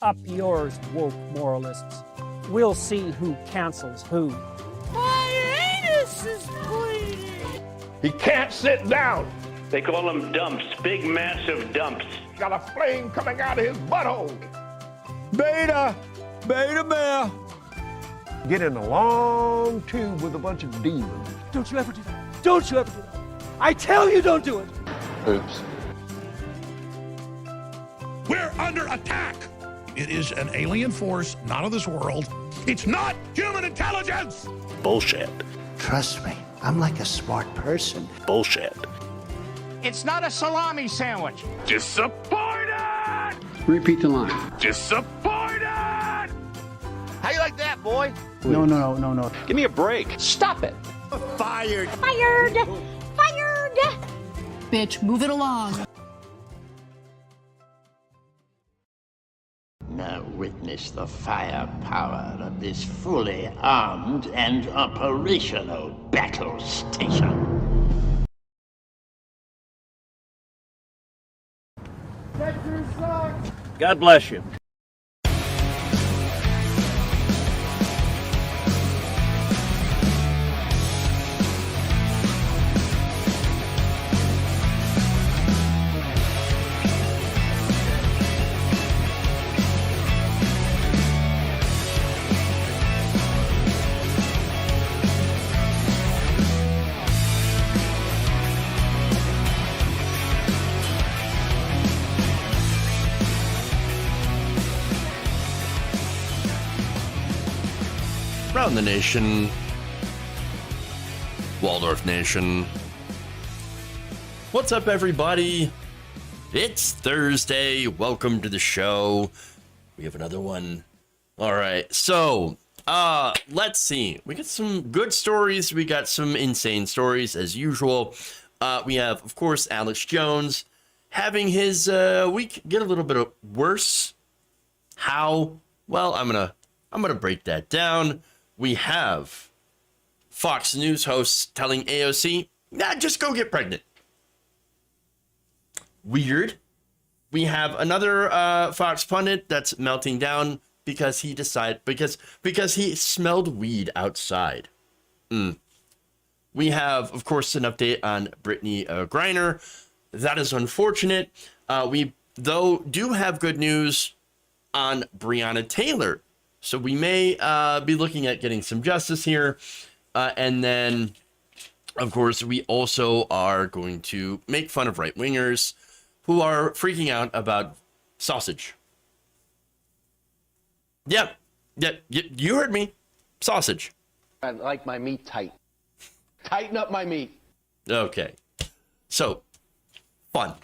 Up yours, woke moralists. We'll see who cancels who. My anus is bleeding! He can't sit down. They call them dumps, big massive dumps. Got a flame coming out of his butthole. Beta male. Get in a long tube with a bunch of demons. Don't you ever do that. Don't you ever do that. I tell you don't do it. Oops. We're under attack. It is an alien force, not of this world. It's not human intelligence. Bullshit. Trust me, I'm like a smart person. Bullshit. It's not a salami sandwich. Disappointed! Repeat the line. Disappointed! How you like that, boy? No. Give me a break. Stop it. Fired. Fired! Fired! Bitch, move it along. Now witness the firepower of this fully armed and operational battle station. God bless you. Around the nation, Waldorf Nation. What's up, everybody? It's Thursday. Welcome to the show. We have another one. All right, so let's see. We got some good stories. We got some insane stories as usual. We have, of course, Alex Jones having his week get a little bit worse. How? Well, I'm gonna break that down. We have Fox News hosts telling AOC, nah, just go get pregnant. Weird. We have another Fox pundit that's melting down because he because he smelled weed outside. We have, of course, an update on Brittany Griner. That is unfortunate. We, though, do have good news on Breonna Taylor. So we may be looking at getting some justice here. And then, of course, we also are going to make fun of right-wingers who are freaking out about sausage. Yep, Yeah, you heard me. Sausage. I like my meat tight. Tighten up my meat. Okay. So, fun.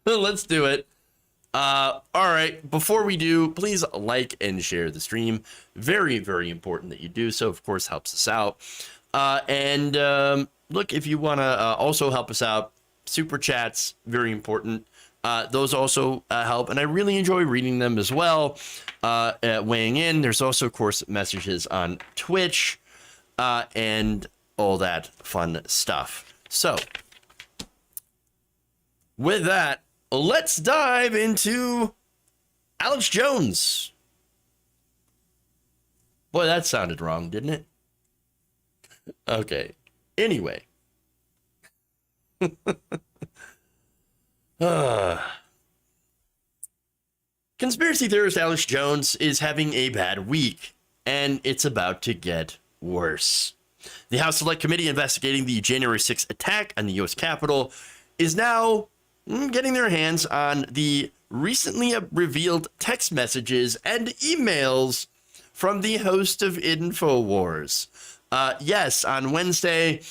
Let's do it. All right. Before we do, please like and share the stream. Very, very important that you do so. Of course, helps us out. Look, if you want to also help us out, super chats, very important. Those also help, and I really enjoy reading them as well. Weighing in, there's also, of course, messages on Twitch and all that fun stuff. So, with that, let's dive into Alex Jones. Boy, that sounded wrong, didn't it? Okay. Anyway. Conspiracy theorist Alex Jones is having a bad week, and it's about to get worse. The House Select Committee investigating the January 6th attack on the U.S. Capitol is now getting their hands on the recently revealed text messages and emails from the host of InfoWars. Yes, on Wednesday,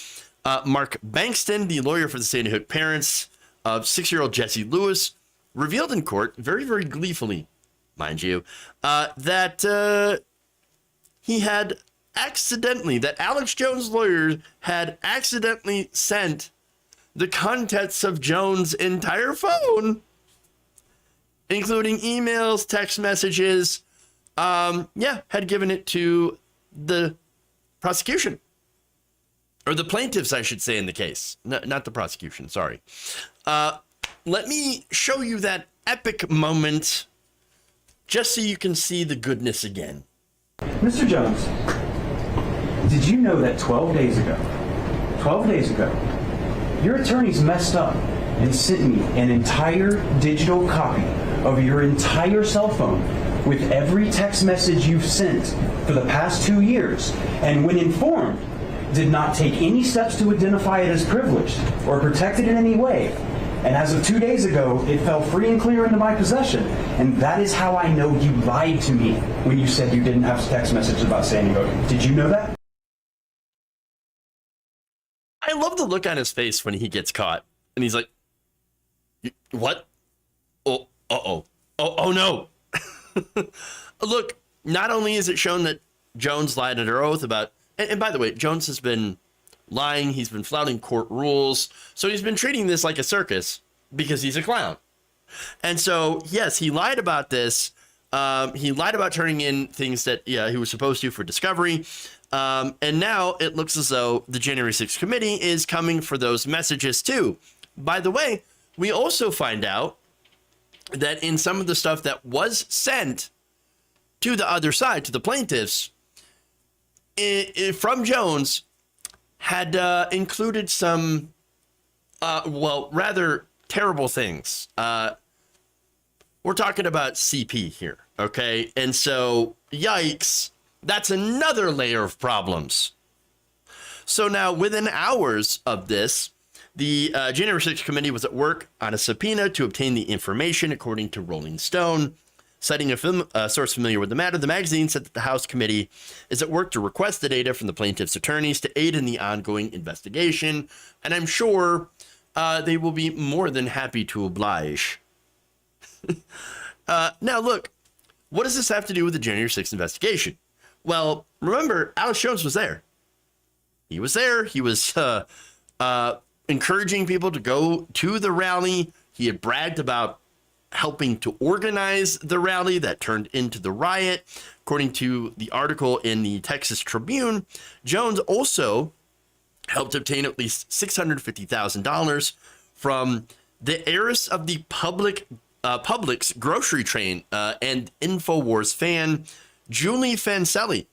Mark Bankston, the lawyer for the Sandy Hook parents of 6-year-old Jesse Lewis, revealed in court, very, very gleefully, mind you, that he had that Alex Jones' lawyer had accidentally sent the contents of Jones' entire phone, including emails, text messages, had given it to the prosecution. Or the plaintiffs, I should say, in the case. Not the prosecution, sorry. Let me show you that epic moment just so you can see the goodness again. Mr. Jones, did you know that 12 days ago, your attorneys messed up and sent me an entire digital copy of your entire cell phone with every text message you've sent for the past 2 years, and when informed, did not take any steps to identify it as privileged or protect it in any way. And as of 2 days ago, it fell free and clear into my possession. And that is how I know you lied to me when you said you didn't have text messages about Sandy Hook. Did you know that? I love the look on his face when he gets caught. And he's like, what? Oh, uh-oh. Oh no. Look, not only is it shown that Jones lied under oath about, and by the way, Jones has been lying. He's been flouting court rules. So he's been treating this like a circus because he's a clown. And so, yes, he lied about this. He lied about turning in things that he was supposed to for discovery. And now it looks as though the January 6th committee is coming for those messages too. By the way, we also find out that in some of the stuff that was sent to the other side, to the plaintiffs, from Jones, had included some, rather terrible things. We're talking about CP here, okay? And so, yikes, that's another layer of problems. So now, within hours of this, the January 6th committee was at work on a subpoena to obtain the information, according to Rolling Stone. Citing a source familiar with the matter, the magazine said that the House committee is at work to request the data from the plaintiff's attorneys to aid in the ongoing investigation, and I'm sure they will be more than happy to oblige. Now, look, what does this have to do with the January 6th investigation? Well, remember, Alex Jones was there. He was there. He was encouraging people to go to the rally. He had bragged about helping to organize the rally that turned into the riot. According to the article in the Texas Tribune, Jones also helped obtain at least $650,000 from the heiress of the Publix grocery train and InfoWars fan, Julie Fancelli,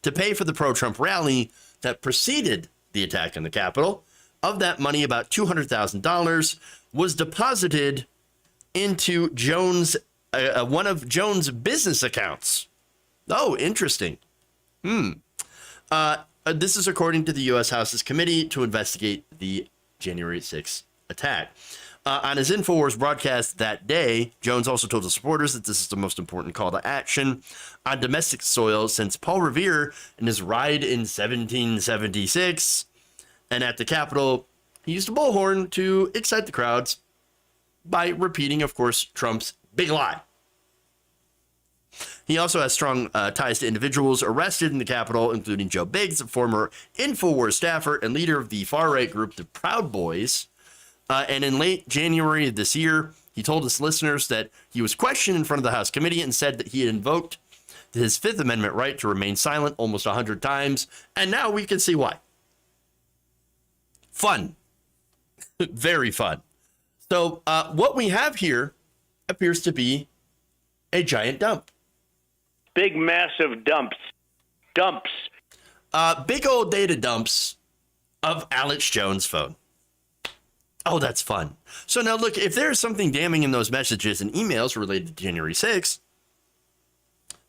to pay for the pro-Trump rally that preceded the attack on the Capitol. Of that money, about $200,000 was deposited into Jones, one of Jones' business accounts. Oh, interesting. This is according to the U.S. House's committee to investigate the January 6th attack. On his InfoWars broadcast that day, Jones also told his supporters that this is the most important call to action on domestic soil since Paul Revere and his ride in 1776. And at the Capitol, he used a bullhorn to excite the crowds by repeating, of course, Trump's big lie. He also has strong ties to individuals arrested in the Capitol, including Joe Biggs, a former InfoWars staffer and leader of the far-right group, the Proud Boys. And in late January of this year, he told his listeners that he was questioned in front of the House committee and said that he had invoked his Fifth Amendment right to remain silent almost 100 times. And now we can see why. Fun. Very fun. So what we have here appears to be a giant dump. Big, massive dumps. Big old data dumps of Alex Jones' phone. Oh, that's fun. So now look, if there's something damning in those messages and emails related to January 6th,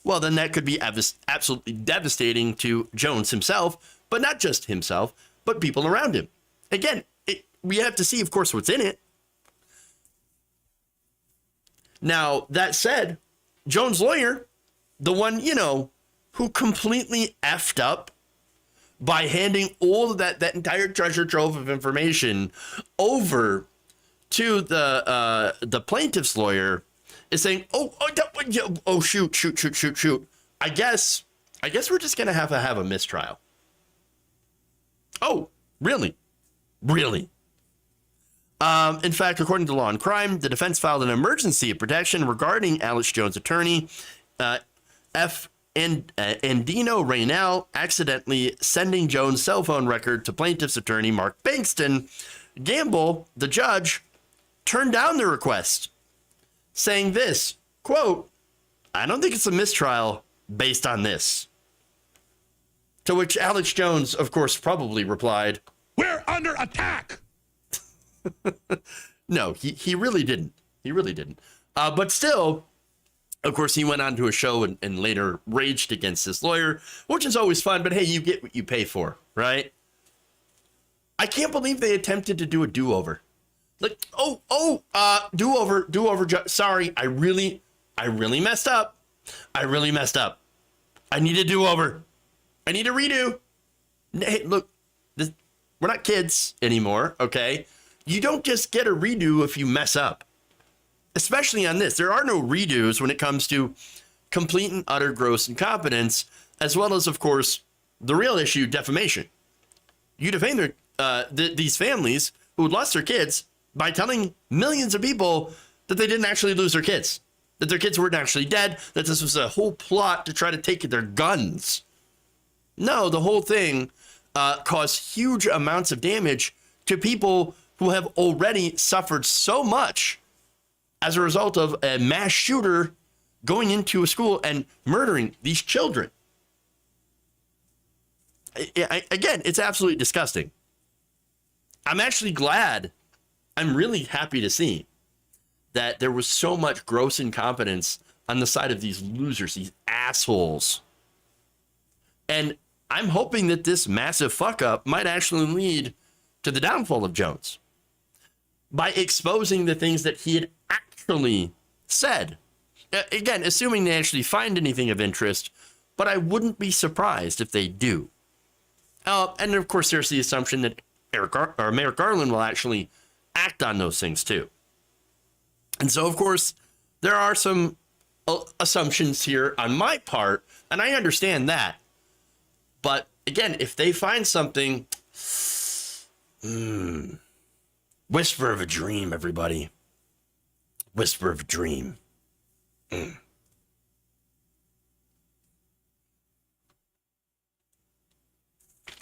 well, then that could be absolutely devastating to Jones himself, but not just himself, but people around him. Again, we have to see, of course, what's in it. Now, that said, Jones' lawyer, the one, who completely effed up by handing all of that entire treasure trove of information over to the plaintiff's lawyer, is saying, shoot. I guess we're just gonna have a mistrial. Oh, really? In fact, according to Law and Crime, the defense filed an emergency of protection regarding Alex Jones' attorney, Andino Raynell, accidentally sending Jones' cell phone record to plaintiff's attorney Mark Bankston. Gamble, the judge, turned down the request, saying this, quote, "I don't think it's a mistrial based on this." To which Alex Jones, of course, probably replied, "We're under attack." No, he really didn't. But still, of course, he went on to a show and later raged against his lawyer, which is always fun. But hey, you get what you pay for, right? I can't believe they attempted to do a do-over. Like, do-over. Sorry, I really messed up. I need a do-over. I need a redo. Hey, look, we're not kids anymore, okay? You don't just get a redo if you mess up. Especially on this. There are no redos when it comes to complete and utter gross incompetence, as well as, of course, the real issue, defamation. You defame these families who lost their kids by telling millions of people that they didn't actually lose their kids, that their kids weren't actually dead, that this was a whole plot to try to take their guns. No, the whole thing caused huge amounts of damage to people who have already suffered so much as a result of a mass shooter going into a school and murdering these children. Again, it's absolutely disgusting. I'm actually glad, I'm really happy to see that there was so much gross incompetence on the side of these losers, these assholes. And I'm hoping that this massive fuck up might actually lead to the downfall of Jones by exposing the things that he had actually said. Again, assuming they actually find anything of interest, but I wouldn't be surprised if they do. And of course, there's the assumption that Mayor Garland will actually act on those things too. And so, of course, there are some assumptions here on my part, and I understand that. But again, if they find something, whisper of a dream, everybody. Whisper of a dream. All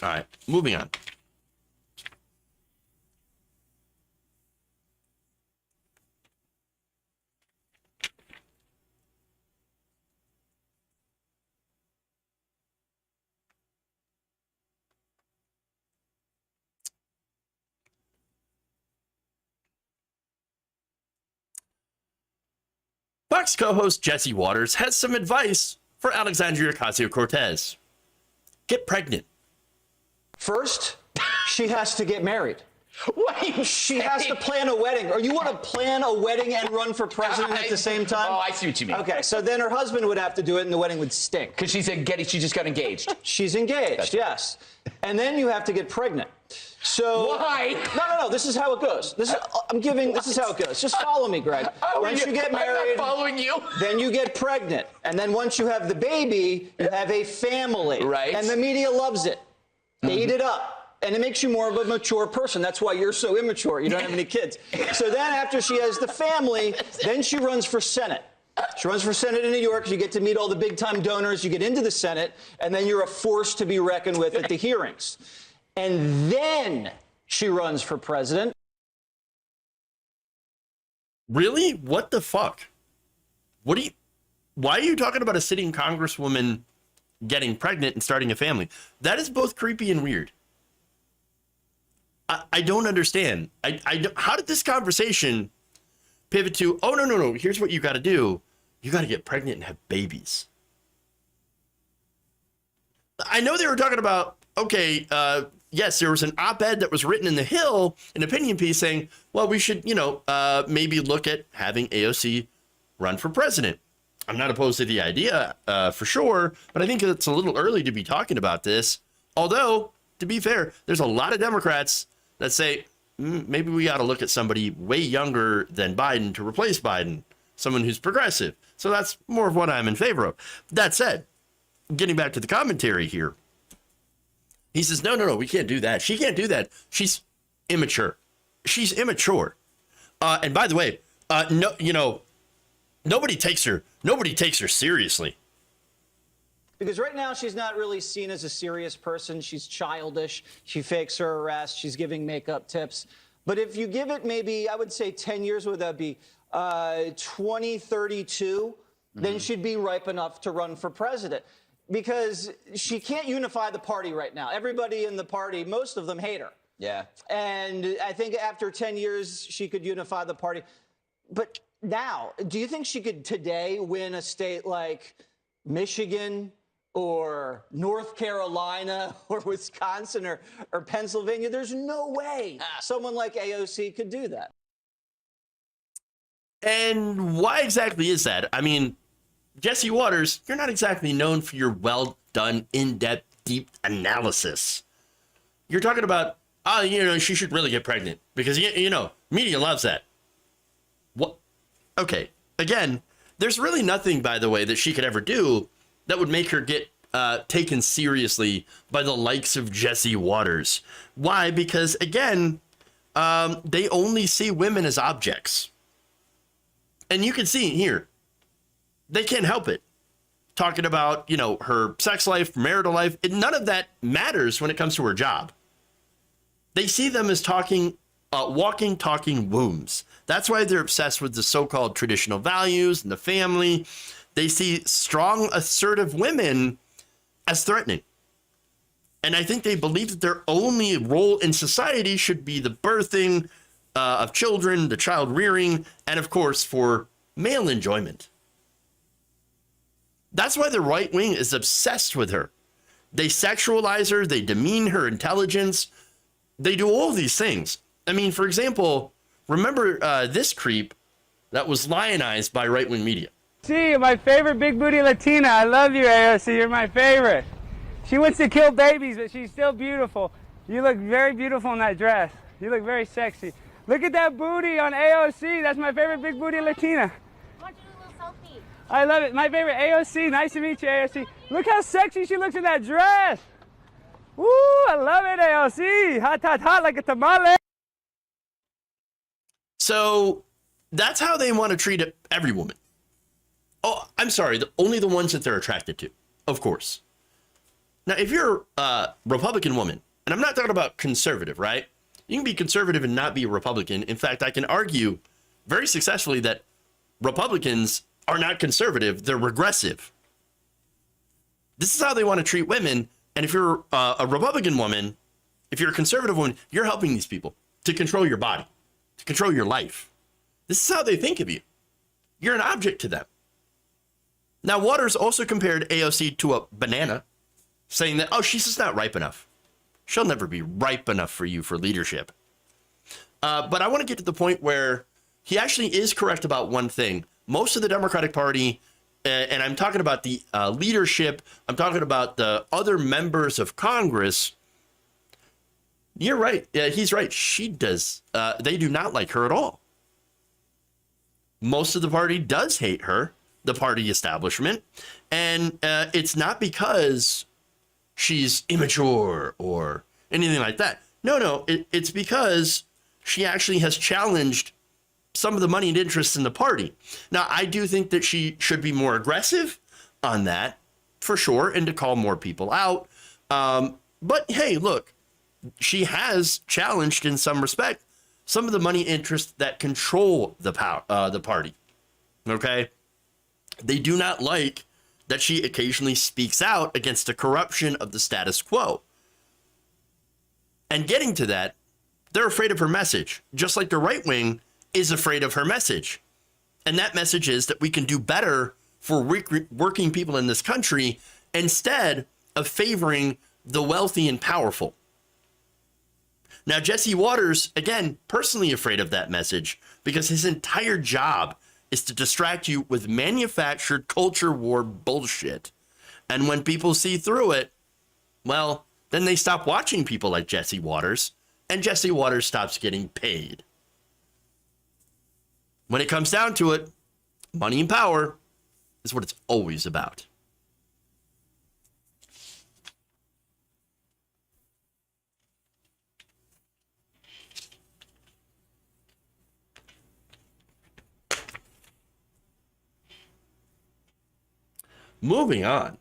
right, moving on. Fox co-host Jesse Waters has some advice for Alexandria Ocasio-Cortez. Get pregnant. First, she has to get married. Wait, she has to plan a wedding. Or you want to plan a wedding and run for president at the same time? Oh, I see what you mean. Okay, so then her husband would have to do it and the wedding would stink. Because she just got engaged. She's engaged, yes. And then you have to get pregnant. So why? No. This is how it goes. This is how it goes. Just follow me, Greg. Once you get married, I'm not following you. Then you get pregnant, and then once you have the baby, you have a family. Right. And the media loves it. They eat it up. And it makes you more of a mature person. That's why you're so immature. You don't have any kids. So then after she has the family, then she runs for Senate. She runs for Senate in New York. You get to meet all the big-time donors. You get into the Senate, and then you're a force to be reckoned with at the hearings. And then she runs for president. Really? What the fuck? Why are you talking about a sitting congresswoman getting pregnant and starting a family? That is both creepy and weird. I don't understand. How did this conversation pivot to, oh, no. Here's what you got to do. You got to get pregnant and have babies. I know they were talking about, okay, yes, there was an op-ed that was written in The Hill, an opinion piece saying, well, we should, maybe look at having AOC run for president. I'm not opposed to the idea for sure, but I think it's a little early to be talking about this. Although, to be fair, there's a lot of Democrats that say, maybe we got to look at somebody way younger than Biden to replace Biden, someone who's progressive. So that's more of what I'm in favor of. That said, getting back to the commentary here, he says, no, we can't do that. She can't do that. She's immature. She's immature. And by the way, nobody takes her seriously. Because right now she's not really seen as a serious person. She's childish. She fakes her arrest. She's giving makeup tips. But if you give it maybe, I would say 10 years, would that be 2032, then she'd be ripe enough to run for president. Because she can't unify the party right now. Everybody in the party, most of them hate her. Yeah. And I think after 10 years, she could unify the party. But now, do you think she could today win a state like Michigan or North Carolina or Wisconsin or Pennsylvania? There's no way someone like AOC could do that. And why exactly is that? I mean, Jesse Waters, you're not exactly known for your well done, in-depth, deep analysis. You're talking about, she should really get pregnant because, media loves that. What? Okay. Again, there's really nothing, by the way, that she could ever do that would make her get taken seriously by the likes of Jesse Waters. Why? Because, again, they only see women as objects. And you can see here, they can't help it. Talking about, her sex life, marital life, none of that matters when it comes to her job. They see them as walking, talking wombs. That's why they're obsessed with the so-called traditional values and the family. They see strong, assertive women as threatening. And I think they believe that their only role in society should be the birthing of children, the child rearing, and of course, for male enjoyment. That's why the right wing is obsessed with her. They sexualize her, they demean her intelligence. They do all these things. I mean, for example, remember this creep that was lionized by right-wing media. See, my favorite big booty Latina. I love you, AOC. You're my favorite. She wants to kill babies, but she's still beautiful. You look very beautiful in that dress. You look very sexy. Look at that booty on AOC. That's my favorite big booty Latina. I want you to do a little selfie. I love it. My favorite AOC. Nice to meet you, AOC. Look how sexy she looks in that dress. Woo, I love it, AOC. Hot like a tamale. So that's how they want to treat every woman. Oh, I'm sorry, only the ones that they're attracted to, of course. Now, if you're a Republican woman, and I'm not talking about conservative, right? You can be conservative and not be a Republican. In fact, I can argue very successfully that Republicans are not conservative, they're regressive. This is how they want to treat women. And if you're a Republican woman, if you're a conservative woman, you're helping these people to control your body, to control your life. This is how they think of you. You're an object to them. Now, Waters also compared AOC to a banana, saying that, she's just not ripe enough. She'll never be ripe enough for you for leadership. But I want to get to the point where he actually is correct about one thing. Most of the Democratic Party, and I'm talking about the leadership, I'm talking about the other members of Congress. You're right. He's right. She does. They do not like her at all. Most of the party does hate her, the party establishment. And it's not because she's immature or anything like that. No, it's because she actually has challenged some of the money and interests in the party. Now, I do think that she should be more aggressive on that, for sure, and to call more people out. But hey, look, she has challenged in some respect some of the money interests that control the party. Okay? They do not like that she occasionally speaks out against the corruption of the status quo. And getting to that, they're afraid of her message, just like the right wing is afraid of her message. And that message is that we can do better for working people in this country instead of favoring the wealthy and powerful. Now, Jesse Waters, again, personally afraid of that message because his entire job is to distract you with manufactured culture war bullshit. And when people see through it, well, then they stop watching people like Jesse Waters, and Jesse Waters stops getting paid. When it comes down to it, money and power is what it's always about. Moving on.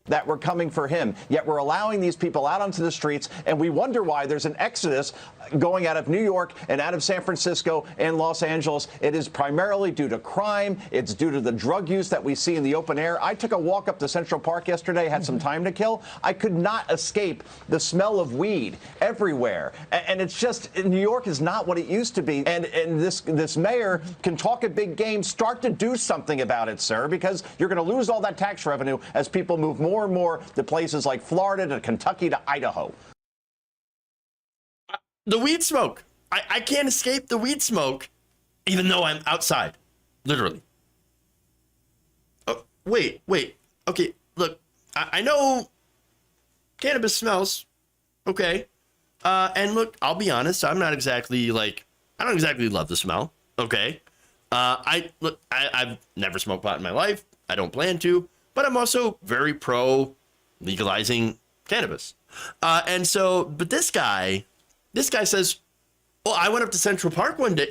That we're coming for him, yet we're allowing these people out onto the streets, and we wonder why there's an exodus going out of New York and out of San Francisco and Los Angeles. It is primarily due to crime. It's due to the drug use that we see in the open air. I took a walk up to Central Park yesterday, had some time to kill. I could not escape the smell of weed everywhere. And it's just, New York is not what it used to be. And this mayor can talk a big game, start to do something about it, sir, because you're going to lose all that tax revenue as people move more and more to places like Florida, to Kentucky, to Idaho. The weed smoke. I can't escape the weed smoke, even though I'm outside, literally. Oh, wait. Okay, look, I know cannabis smells, okay. And look, I'll be honest, I don't exactly love the smell, okay. I've never smoked pot in my life. I don't plan to. But I'm also very pro legalizing cannabis. But this guy says, well, I went up to Central Park one day,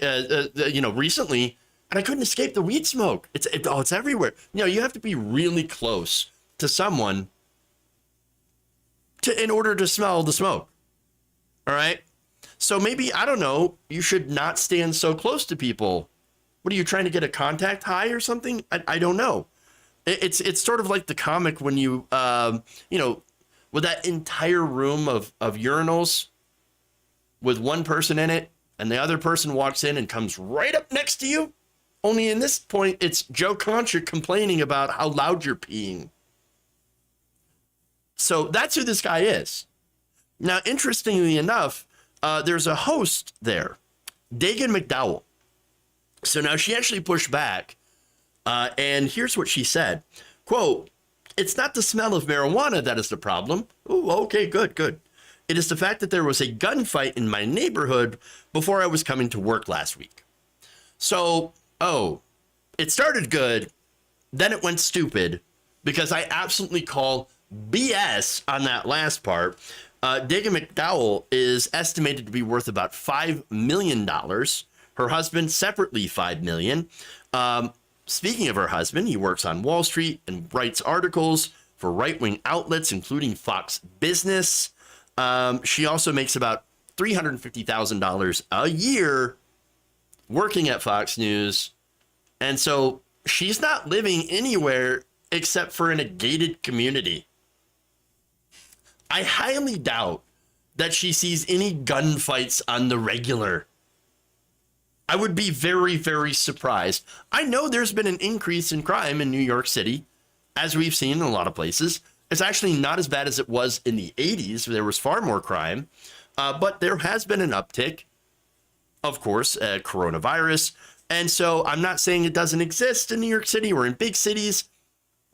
recently, and I couldn't escape the weed smoke. It's everywhere. You have to be really close to someone in order to smell the smoke. All right. So maybe, I don't know, you should not stand so close to people. What are you trying to get a contact high or something? I don't know. It's sort of like the comic when you, with that entire room of urinals with one person in it and the other person walks in and comes right up next to you. Only in this point, it's Joe Concha complaining about how loud you're peeing. So that's who this guy is. Now, interestingly enough, there's a host there, Dagan McDowell. So now she actually pushed back. And here's what she said, quote, "It's not the smell of marijuana that is the problem." Oh, okay, good. "It is the fact that there was a gunfight in my neighborhood before I was coming to work last week." So, it started good, then it went stupid, because I absolutely call BS on that last part. Dagan McDowell is estimated to be worth about $5 million. Her husband separately $5 million. Speaking of her husband, he works on Wall Street and writes articles for right-wing outlets, including Fox Business. She also makes about $350,000 a year working at Fox News. And so she's not living anywhere except for in a gated community. I highly doubt that she sees any gunfights on the regular. I would be very, very surprised. I know there's been an increase in crime in New York City, as we've seen in a lot of places. It's actually not as bad as it was in the 80s. There was far more crime, but there has been an uptick, of course, coronavirus. And so I'm not saying it doesn't exist in New York City or in big cities,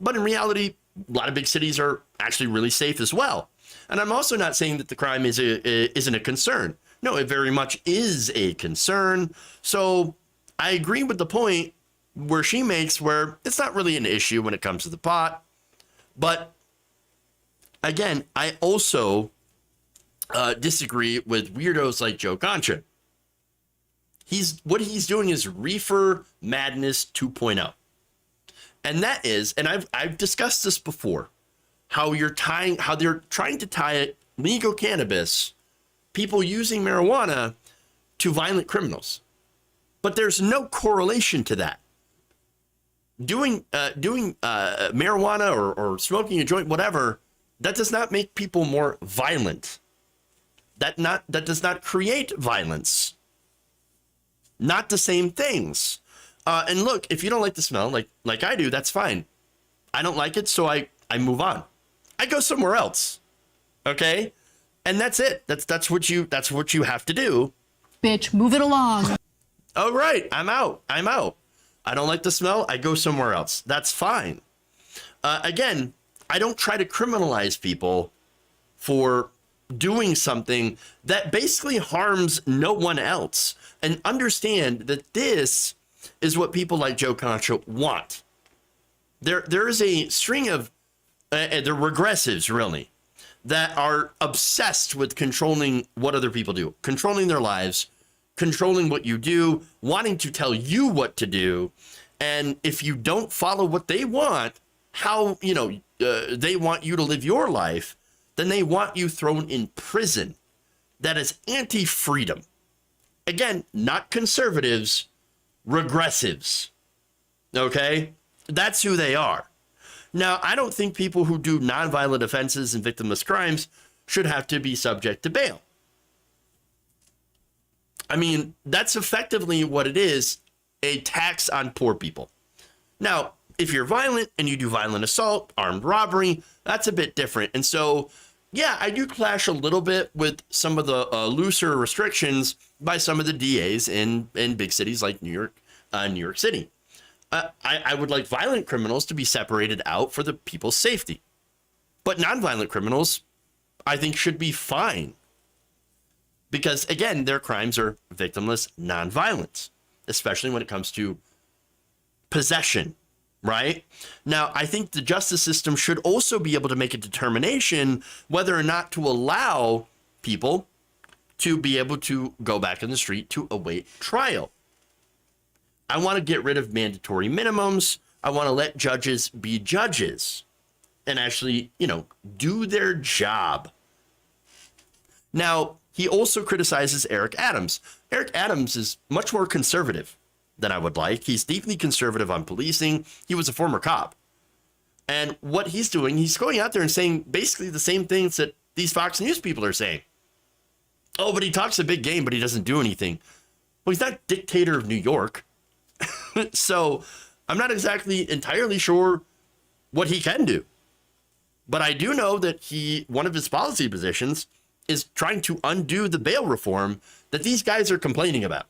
but in reality, a lot of big cities are actually really safe as well. And I'm also not saying that the crime isn't a concern. No, it very much is a concern. So I agree with the point where she makes, where it's not really an issue when it comes to the pot. But again, I also disagree with weirdos like Joe Concha. What he's doing is reefer madness 2.0. And that is, and I've discussed this before, how they're trying to tie legal cannabis, people using marijuana, to violent criminals. But there's no correlation to that. Doing marijuana or smoking a joint, whatever, that does not make people more violent. That does not create violence. Not the same things. And look, if you don't like the smell, like I do, that's fine. I don't like it, so I move on. I go somewhere else. Okay? And that's it. That's what you have to do. Bitch, move it along. Oh, right. I'm out. I don't like the smell. I go somewhere else. That's fine. Again, I don't try to criminalize people for doing something that basically harms no one else. And understand that this is what people like Joe Concha want. There is a string of they're regressives, really, that are obsessed with controlling what other people do, controlling their lives, controlling what you do, wanting to tell you what to do. And if you don't follow what they want, how they want you to live your life, then they want you thrown in prison. That is anti-freedom. Again, not conservatives, regressives. Okay? That's who they are. Now, I don't think people who do nonviolent offenses and victimless crimes should have to be subject to bail. I mean, that's effectively what it is, a tax on poor people. Now, if you're violent and you do violent assault, armed robbery, that's a bit different. And so, yeah, I do clash a little bit with some of the looser restrictions by some of the DAs in big cities like New York City. I would like violent criminals to be separated out for the people's safety. But nonviolent criminals, I think, should be fine. Because, again, their crimes are victimless, nonviolent, especially when it comes to possession, right? Now, I think the justice system should also be able to make a determination whether or not to allow people to be able to go back in the street to await trial. I want to get rid of mandatory minimums. I want to let judges be judges and actually, do their job. Now, he also criticizes Eric Adams. Eric Adams is much more conservative than I would like. He's deeply conservative on policing. He was a former cop. And what he's doing, he's going out there and saying basically the same things that these Fox News people are saying. Oh, but he talks a big game, but he doesn't do anything. Well, he's not dictator of New York. So I'm not exactly entirely sure what he can do. But I do know that one of his policy positions is trying to undo the bail reform that these guys are complaining about.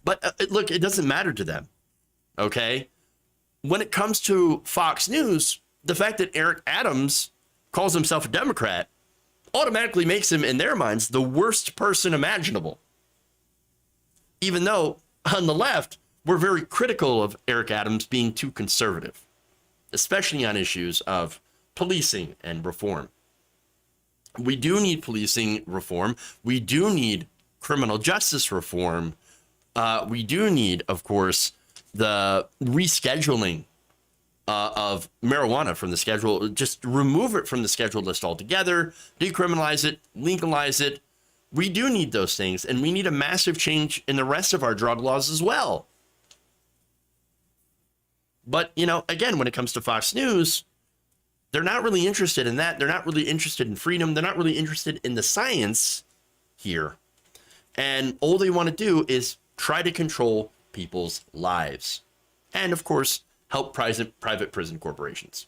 But look, it doesn't matter to them, okay? When it comes to Fox News, the fact that Eric Adams calls himself a Democrat automatically makes him, in their minds, the worst person imaginable. Even though, on the left, we're very critical of Eric Adams being too conservative, especially on issues of policing and reform. We do need policing reform. We do need criminal justice reform. We do need, of course, the rescheduling of marijuana from the schedule. Just remove it from the scheduled list altogether, decriminalize it, legalize it. We do need those things, and we need a massive change in the rest of our drug laws as well. But, again, when it comes to Fox News, They're not really interested in that. They're not really interested in freedom. They're not really interested in the science here. And all they want to do is try to control people's lives. And of course, help private prison corporations.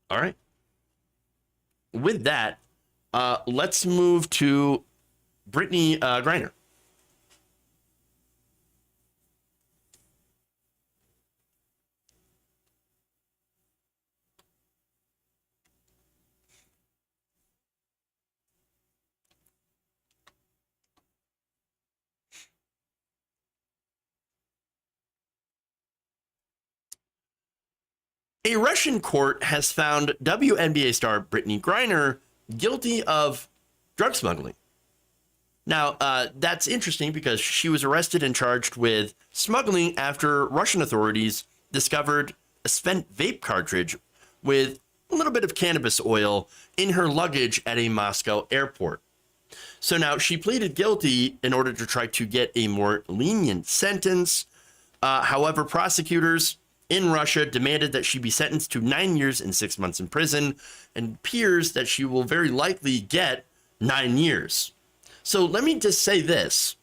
All right. With that, let's move to Brittany Griner. A Russian court has found WNBA star Brittany Griner guilty of drug smuggling. Now, that's interesting because she was arrested and charged with smuggling after Russian authorities discovered a spent vape cartridge with a little bit of cannabis oil in her luggage at a Moscow airport. So now she pleaded guilty in order to try to get a more lenient sentence. However, prosecutors in Russia demanded that she be sentenced to 9 years and 6 months in prison, and appears that she will very likely get 9 years. So let me just say this.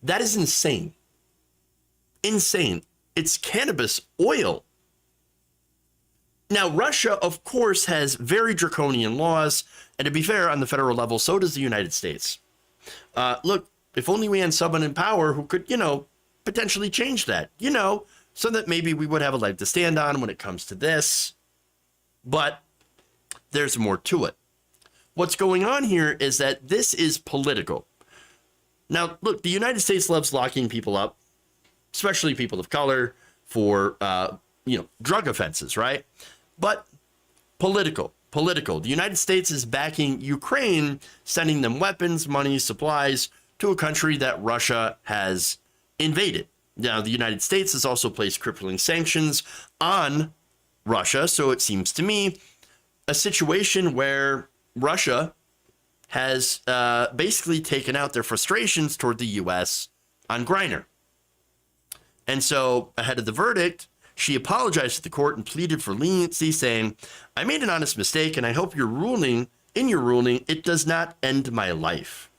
That is insane. Insane. It's cannabis oil. Now, Russia, of course, has very draconian laws, and to be fair, on the federal level, so does the United States. Look, if only we had someone in power who could, potentially change that, so that maybe we would have a leg to stand on when it comes to this. But there's more to it. What's going on here is that this is political. Now, look, the United States loves locking people up, especially people of color, for, drug offenses, right? But political. The United States is backing Ukraine, sending them weapons, money, supplies to a country that Russia has invaded. Now, the United States has also placed crippling sanctions on Russia. So it seems to me a situation where Russia has basically taken out their frustrations toward the U.S. on Griner. And so ahead of the verdict, she apologized to the court and pleaded for leniency, saying, "I made an honest mistake, and I hope in your ruling, it does not end my life."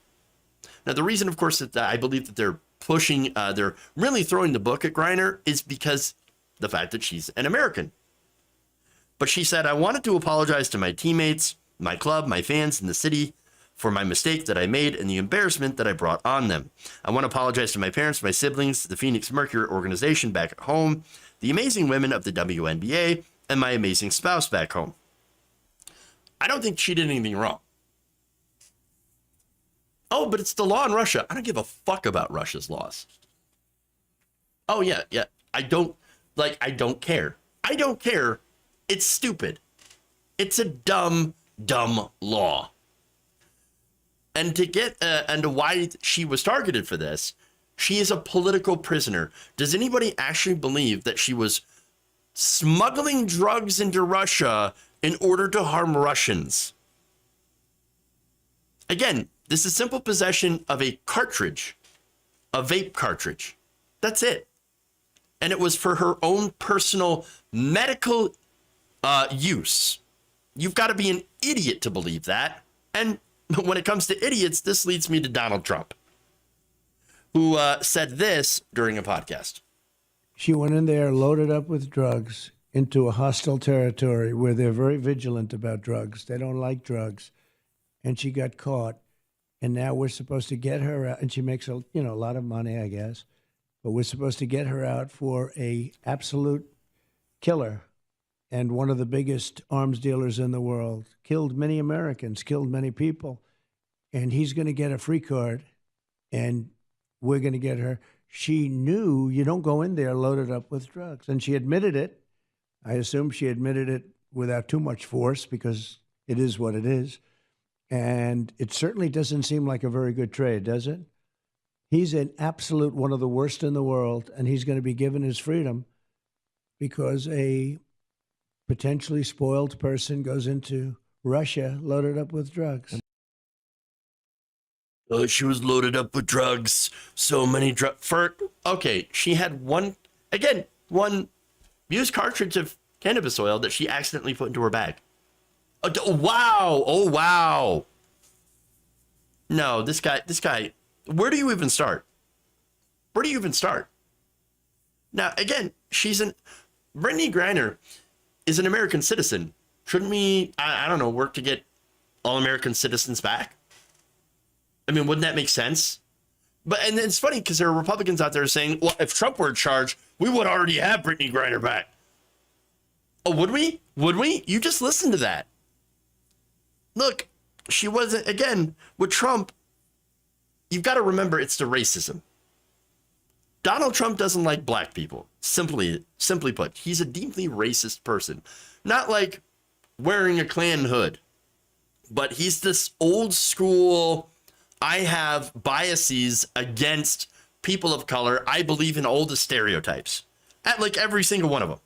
Now, the reason, of course, that I believe that they're really throwing the book at Griner is because the fact that she's an American. But she said, "I wanted to apologize to my teammates, my club, my fans, and the city for my mistake that I made and the embarrassment that I brought on them. I want to apologize to my parents, my siblings, the Phoenix Mercury organization back at home, the amazing women of the WNBA, and my amazing spouse back home." I don't think she did anything wrong. Oh, but it's the law in Russia. I don't give a fuck about Russia's laws. Oh, yeah. I don't care. I don't care. It's stupid. It's a dumb law. And to why she was targeted for this, she is a political prisoner. Does anybody actually believe that she was smuggling drugs into Russia in order to harm Russians? Again, this is simple possession of a cartridge, a vape cartridge. That's it. And it was for her own personal medical use. You've got to be an idiot to believe that. And when it comes to idiots, this leads me to Donald Trump, who said this during a podcast. She went in there loaded up with drugs into a hostile territory where they're very vigilant about drugs. They don't like drugs. And she got caught. And now we're supposed to get her out. And she makes a lot of money, I guess. But we're supposed to get her out for a absolute killer and one of the biggest arms dealers in the world. Killed many Americans, killed many people. And he's going to get a free card. And we're going to get her. She knew you don't go in there loaded up with drugs. And she admitted it. I assume she admitted it without too much force because it is what it is. And it certainly doesn't seem like a very good trade, does it? He's an absolute one of the worst in the world, and he's going to be given his freedom because a potentially spoiled person goes into Russia loaded up with drugs. Oh, she was loaded up with drugs. So many drugs. Okay, she had one used cartridge of cannabis oil that she accidentally put into her bag. Oh, wow. Oh, wow. No, this guy, where do you even start? Where do you even start? Now, again, Brittany Griner is an American citizen. Shouldn't we, I don't know, work to get all American citizens back? I mean, wouldn't that make sense? And it's funny because there are Republicans out there saying, well, if Trump were in charge, we would already have Brittany Griner back. Oh, would we? Would we? You just listen to that. Look, she wasn't, again, with Trump, you've got to remember it's the racism. Donald Trump doesn't like black people. Simply put, he's a deeply racist person. Not like wearing a Klan hood, but he's this old school, I have biases against people of color. I believe in all the stereotypes at like every single one of them.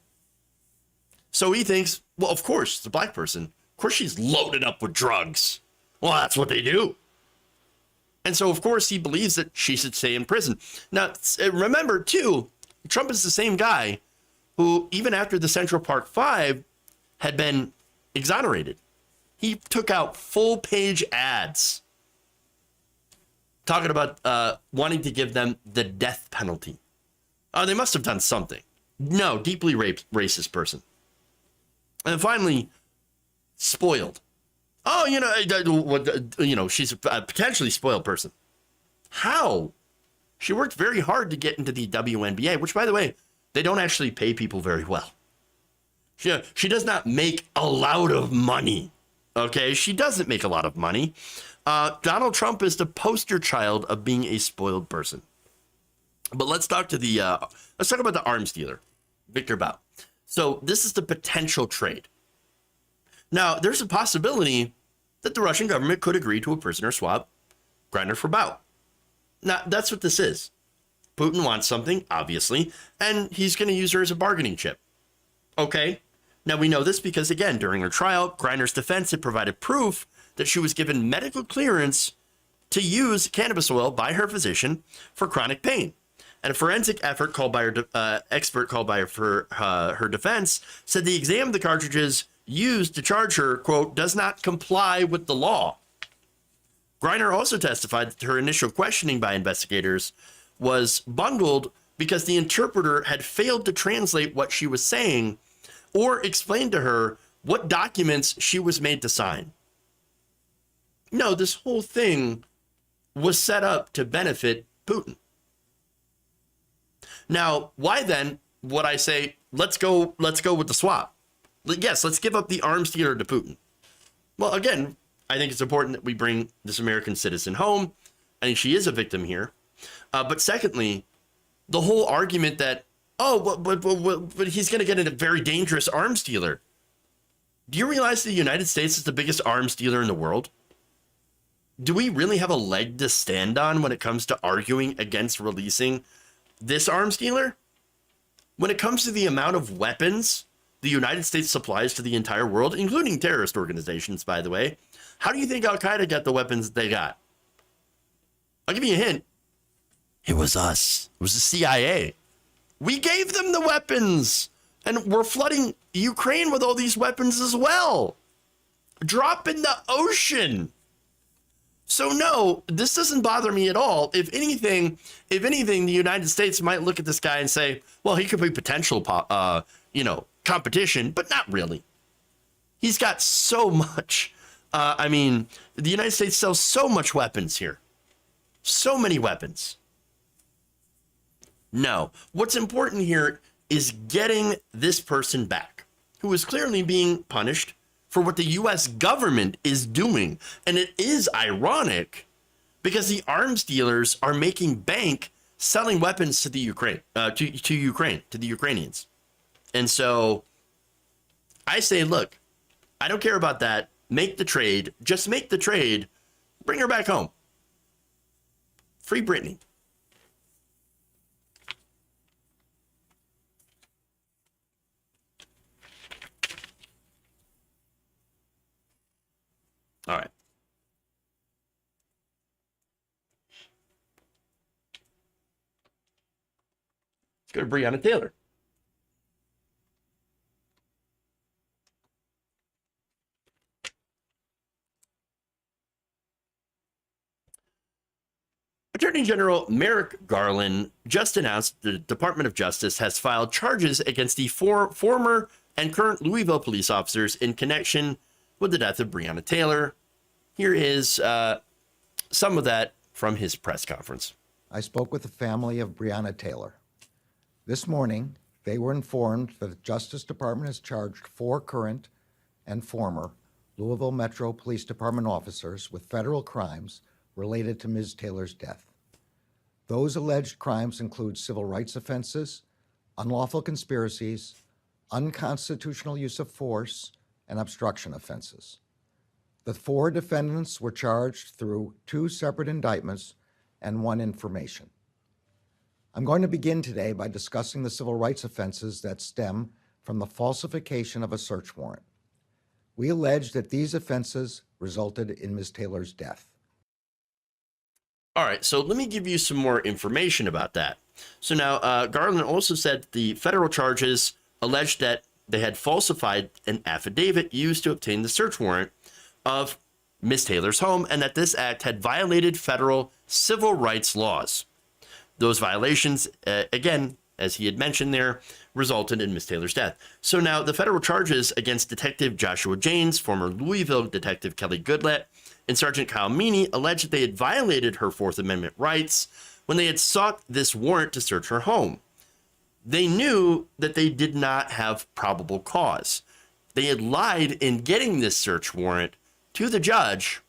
So he thinks, well, of course, the black person, of course, she's loaded up with drugs. Well, that's what they do. And so, of course, he believes that she should stay in prison. Now, remember, too, Trump is the same guy who, even after the Central Park 5 had been exonerated, he took out full-page ads talking about wanting to give them the death penalty. Oh, they must have done something. No, deeply racist person. And finally, spoiled. Oh, she's a potentially spoiled person. How? She worked very hard to get into the WNBA, which, by the way, they don't actually pay people very well. She does not make a lot of money. Okay, she doesn't make a lot of money. Donald Trump is the poster child of being a spoiled person. But let's talk about the arms dealer, Victor Bout. So this is the potential trade. Now, there's a possibility that the Russian government could agree to a prisoner swap, Griner for Bout. Now, that's what this is. Putin wants something, obviously, and he's going to use her as a bargaining chip. Okay. Now, we know this because, again, during her trial, Griner's defense had provided proof that she was given medical clearance to use cannabis oil by her physician for chronic pain. And a forensic expert called by her defense said the exam of the cartridges used to charge her, quote, does not comply with the law. Griner also testified that her initial questioning by investigators was bungled because the interpreter had failed to translate what she was saying or explain to her what documents she was made to sign. No, this whole thing was set up to benefit Putin. Now, why then would I say, let's go with the swap? Yes, let's give up the arms dealer to Putin. Well, again, I think it's important that we bring this American citizen home. I think she is a victim here. But secondly, the whole argument that, but he's going to get a very dangerous arms dealer. Do you realize the United States is the biggest arms dealer in the world? Do we really have a leg to stand on when it comes to arguing against releasing this arms dealer? When it comes to the amount of weapons the United States supplies to the entire world, including terrorist organizations, by the way, how do you think Al-Qaeda got the weapons they got? I'll give you a hint. It was us. It was the CIA. We gave them the weapons, and we're flooding Ukraine with all these weapons as well. Drop in the ocean. So no, this doesn't bother me at all. If anything, the United States might look at this guy and say, well, he could be potential, competition, but not really. He's got so much. The United States sells so much weapons here. So many weapons. No, what's important here is getting this person back, who is clearly being punished for what the U.S. government is doing. And it is ironic because the arms dealers are making bank selling weapons to the Ukraine, to the Ukrainians. And so I say, look, I don't care about that. Make the trade. Just make the trade. Bring her back home. Free Brittney. All right. to Breonna Taylor. Attorney General Merrick Garland just announced the Department of Justice has filed charges against the former and current Louisville police officers in connection with the death of Breonna Taylor. Here is some of that from his press conference. I spoke with the family of Breonna Taylor. This morning, they were informed that the Justice Department has charged 4 current and former Louisville Metro Police Department officers with federal crimes related to Ms. Taylor's death. Those alleged crimes include civil rights offenses, unlawful conspiracies, unconstitutional use of force, and obstruction offenses. The 4 defendants were charged through 2 separate indictments and 1 information. I'm going to begin today by discussing the civil rights offenses that stem from the falsification of a search warrant. We allege that these offenses resulted in Ms. Taylor's death. All right, so let me give you some more information about that. So now, Garland also said the federal charges alleged that they had falsified an affidavit used to obtain the search warrant of Ms. Taylor's home, and that this act had violated federal civil rights laws. Those violations, again, as he had mentioned there, resulted in Ms. Taylor's death. So now the federal charges against Detective Joshua Janes, former Louisville Detective Kelly Goodlett, and Sergeant Kyle Meany alleged that they had violated her Fourth Amendment rights when they had sought this warrant to search her home. They knew that they did not have probable cause. They had lied in getting this search warrant to the judge,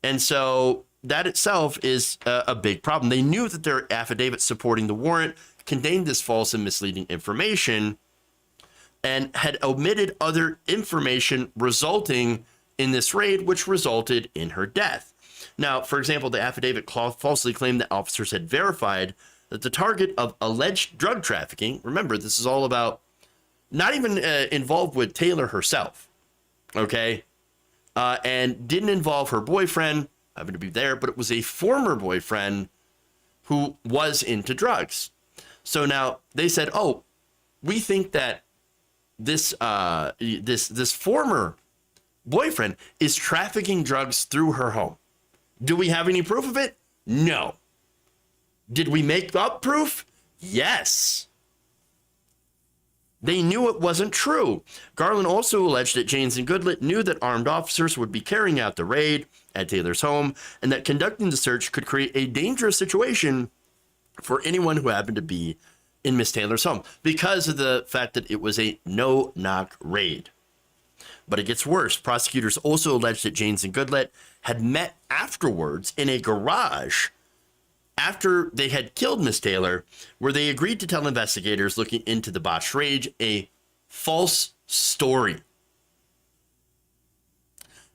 and so that itself is a big problem. They knew that their affidavit supporting the warrant contained this false and misleading information and had omitted other information resulting in this raid, which resulted in her death. Now, for example, the affidavit falsely claimed that officers had verified that the target of alleged drug trafficking, remember, this is all about not even involved with Taylor herself, okay, and didn't involve her boyfriend, happened to be there, but it was a former boyfriend who was into drugs. So now they said, oh, we think that this former boyfriend is trafficking drugs through her home. Do we have any proof of it? No. Did we make up proof? Yes. They knew it wasn't true. Garland also alleged that Janes and Goodlett knew that armed officers would be carrying out the raid at Taylor's home and that conducting the search could create a dangerous situation for anyone who happened to be in Miss Taylor's home because of the fact that it was a no-knock raid. But it gets worse. Prosecutors also alleged that Janes and Goodlett had met afterwards in a garage after they had killed Miss Taylor, where they agreed to tell investigators looking into the botched raid a false story.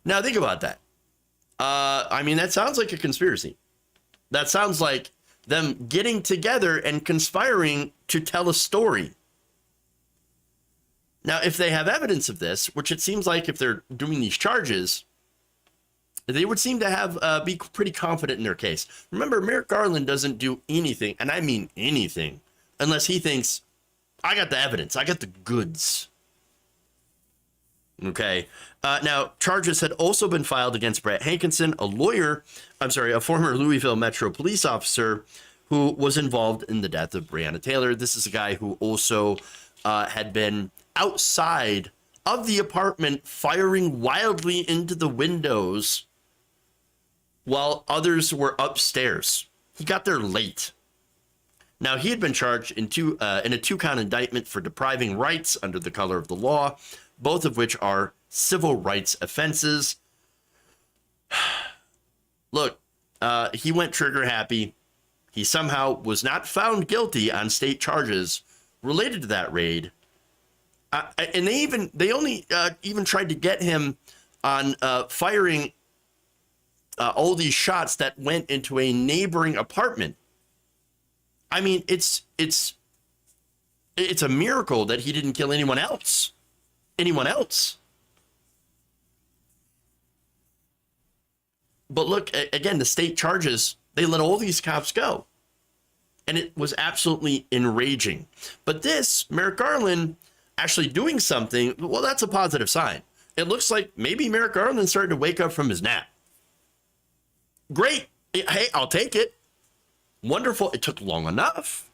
Now think about that. I mean, that sounds like a conspiracy. That sounds like them getting together and conspiring to tell a story. Now, if they have evidence of this, which it seems like if they're doing these charges, they would seem to have be pretty confident in their case. Remember, Merrick Garland doesn't do anything, and I mean anything, unless he thinks, I got the evidence, I got the goods. Okay. Now, charges had also been filed against Brett Hankinson, a former Louisville Metro police officer who was involved in the death of Breonna Taylor. This is a guy who also had been outside of the apartment firing wildly into the windows while others were upstairs. He got there late. Now, he had been charged in a 2-count indictment for depriving rights under the color of the law, both of which are civil rights offenses. Look, he went trigger happy. He somehow was not found guilty on state charges related to that raid. And they only even tried to get him on firing all these shots that went into a neighboring apartment. I mean, it's a miracle that he didn't kill anyone else. But look, again, the state charges, they let all these cops go. and it was absolutely enraging. But this, Merrick Garland actually doing something, well, that's a positive sign. It looks like maybe Merrick Garland started to wake up from his nap. Great. Hey, I'll take it. Wonderful. It took long enough.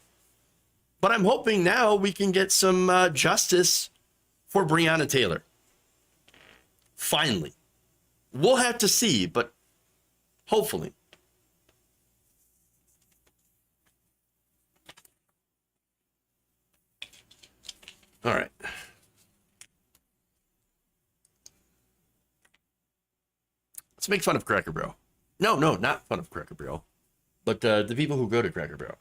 But I'm hoping now we can get some justice for Breonna Taylor. Finally. We'll have to see, but hopefully. All right. Let's make fun of Cracker Barrel. No, not fun of Cracker Barrel, but the people who go to Cracker Barrel.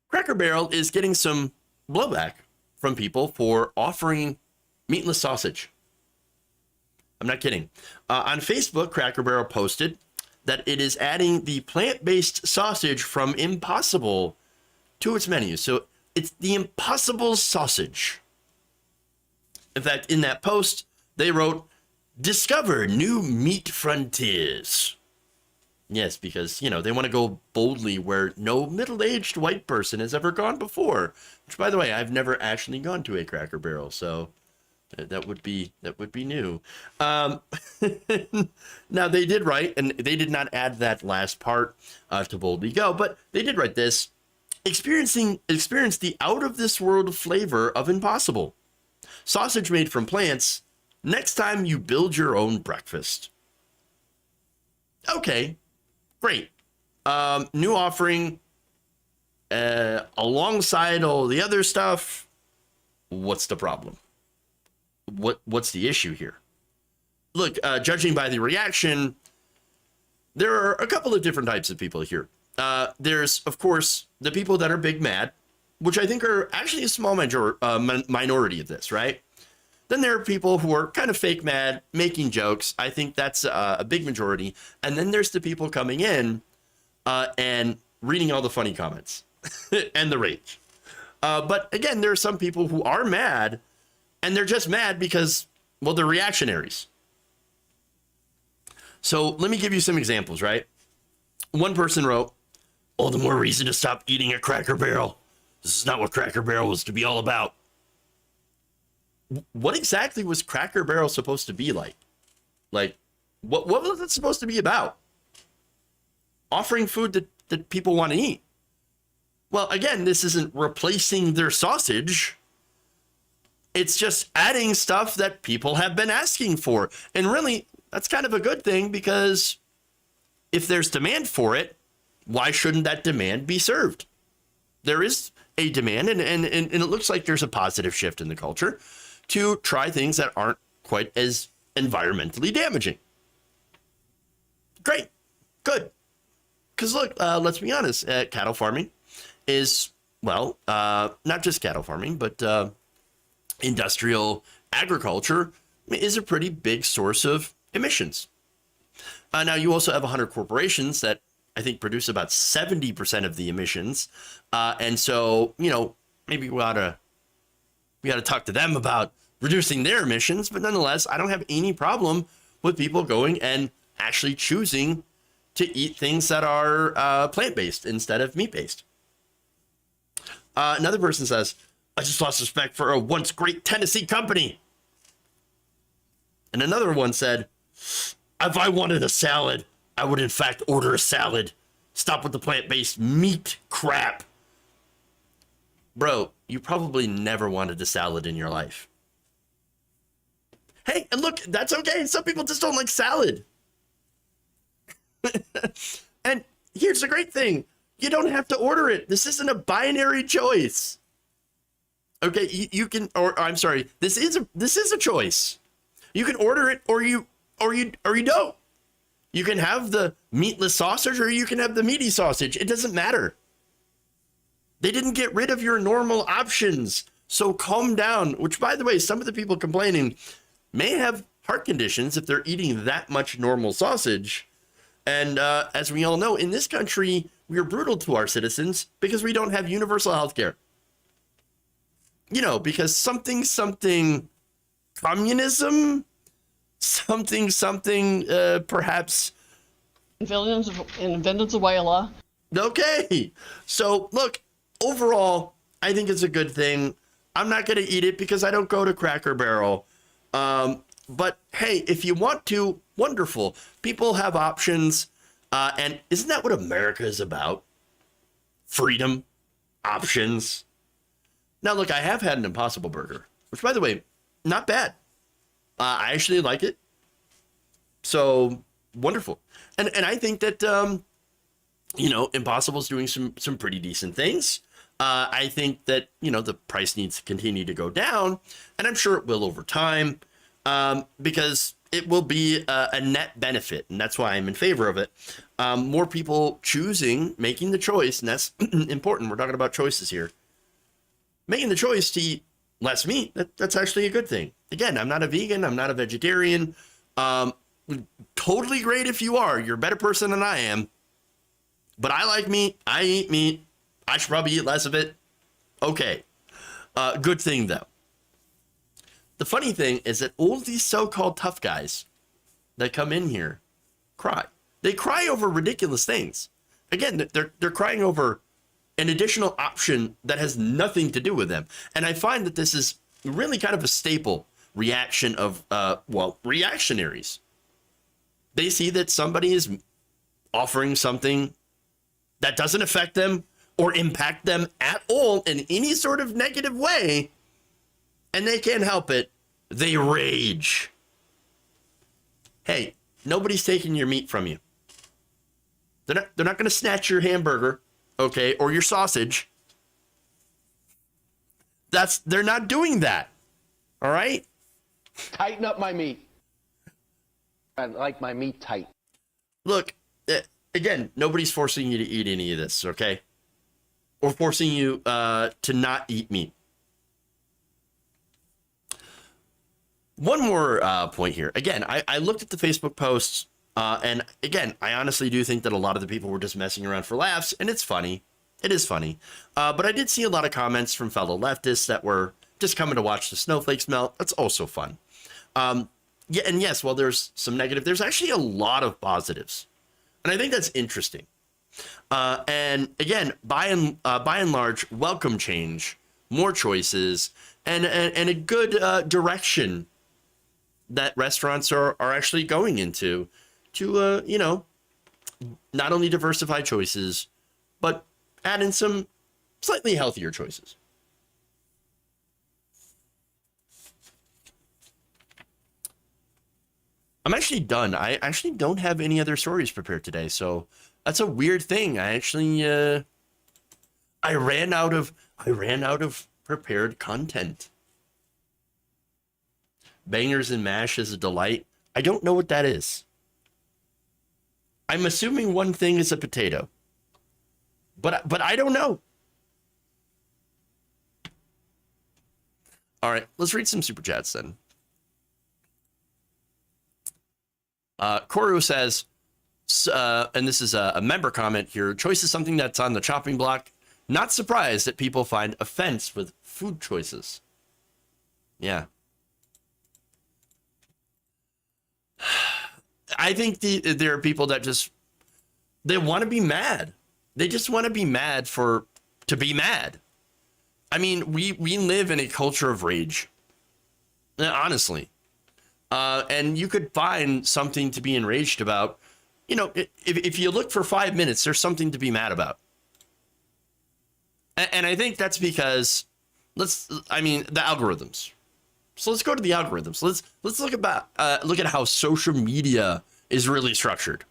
Cracker Barrel is getting some blowback from people for offering meatless sausage. I'm not kidding. On Facebook, Cracker Barrel posted that it is adding the plant-based sausage from Impossible to its menu. So it's the Impossible sausage. In fact, in that post, they wrote, "Discover new meat frontiers." Yes, because, you know, they want to go boldly where no middle-aged white person has ever gone before. Which, by the way, I've never actually gone to a Cracker Barrel, so that would be new. Now, they did write, and they did not add that last part to boldly go, but they did write this: experience the out-of-this-world flavor of Impossible. Sausage made from plants, next time you build your own breakfast. Okay, great. New offering alongside all the other stuff. What's the problem? What's the issue here? Look, judging by the reaction, there are a couple of different types of people here. There's, of course, the people that are big mad, which I think are actually a small minority of this, right? Then there are people who are kind of fake mad, making jokes. I think that's a big majority. And then there's the people coming in and reading all the funny comments and the rage. But again, there are some people who are mad, and they're just mad because, well, they're reactionaries. So let me give you some examples, right? One person wrote, "All the more reason to stop eating at Cracker Barrel. This is not what Cracker Barrel was to be all about." What exactly was Cracker Barrel supposed to be like? Like, what was it supposed to be about? Offering food that people want to eat. Well, again, this isn't replacing their sausage. It's just adding stuff that people have been asking for. And really, that's kind of a good thing, because if there's demand for it, why shouldn't that demand be served? There is a demand, and it looks like there's a positive shift in the culture to try things that aren't quite as environmentally damaging. Great. Good. Because look, let's be honest, cattle farming is, well, not just cattle farming, but industrial agriculture is a pretty big source of emissions. Now, you also have 100 corporations that I think produce about 70% of the emissions. And so, you know, maybe we ought to talk to them about reducing their emissions. But nonetheless, I don't have any problem with people going and actually choosing to eat things that are plant-based instead of meat-based. Another person says, "I just lost respect for a once great Tennessee company." And another one said, "If I wanted a salad, I would in fact order a salad. Stop with the plant-based meat crap." Bro, you probably never wanted a salad in your life. Hey, and look, that's okay. Some people just don't like salad. And here's the great thing. You don't have to order it. This isn't a binary choice. Okay, you can, or I'm sorry, this is a choice. You can order it or you don't. You can have the meatless sausage or you can have the meaty sausage. It doesn't matter. They didn't get rid of your normal options. So calm down, which, by the way, some of the people complaining may have heart conditions if they're eating that much normal sausage. And as we all know, in this country, we are brutal to our citizens because we don't have universal health care. You know, because something communism, perhaps in Venezuela. Okay. So look, overall, I think it's a good thing. I'm not going to eat it because I don't go to Cracker Barrel. But hey, if you want to, wonderful. People have options. And isn't that what America is about? Freedom, options. Now, look, I have had an Impossible Burger, which, by the way, not bad. I actually like it. So wonderful. And I think that, Impossible's doing some pretty decent things. I think that, the price needs to continue to go down, and I'm sure it will over time, because it will be a net benefit, and that's why I'm in favor of it. More people making the choice, and that's important. We're talking about choices here. Making the choice to eat less meat, that's actually a good thing. Again, I'm not a vegan. I'm not a vegetarian. Totally great if you are. You're a better person than I am. But I like meat. I eat meat. I should probably eat less of it. Okay. Good thing, though. The funny thing is that all these so-called tough guys that come in here cry. They cry over ridiculous things. Again, they're crying over an additional option that has nothing to do with them. And I find that this is really kind of a staple reaction of, reactionaries. They see that somebody is offering something that doesn't affect them or impact them at all in any sort of negative way, and they can't help it. They rage. Hey, nobody's taking your meat from you. They're not going to snatch your hamburger, okay, or your sausage. They're not doing that. All right? Tighten up my meat. I like my meat tight. Look, again, nobody's forcing you to eat any of this, okay? Or forcing you to not eat meat. One more point here. Again, I looked at the Facebook posts, and again, I honestly do think that a lot of the people were just messing around for laughs, and it's funny. It is funny. But I did see a lot of comments from fellow leftists that were just coming to watch the snowflakes melt. That's also fun. Yeah, and yes, while there's some negative, there's actually a lot of positives. And I think that's interesting. And again, by and large, welcome change, more choices, and a good direction that restaurants are actually going into to, not only diversify choices, but add in some slightly healthier choices. I'm actually done. I actually don't have any other stories prepared today, so that's a weird thing. I actually I ran out of prepared content. Bangers and mash is a delight. I don't know what that is. I'm assuming one thing is a potato, but I don't know. All right, let's read some super chats then. Koru says, and this is a member comment here, choice is something that's on the chopping block. Not surprised that people find offense with food choices. Yeah. I think there are people that they want to be mad. They just want to be mad to be mad. I mean, we live in a culture of rage. Honestly. And you could find something to be enraged about. If you look for 5 minutes, there's something to be mad about. And I think that's because the algorithms. So let's go to the algorithms. Let's look at how social media is really structured.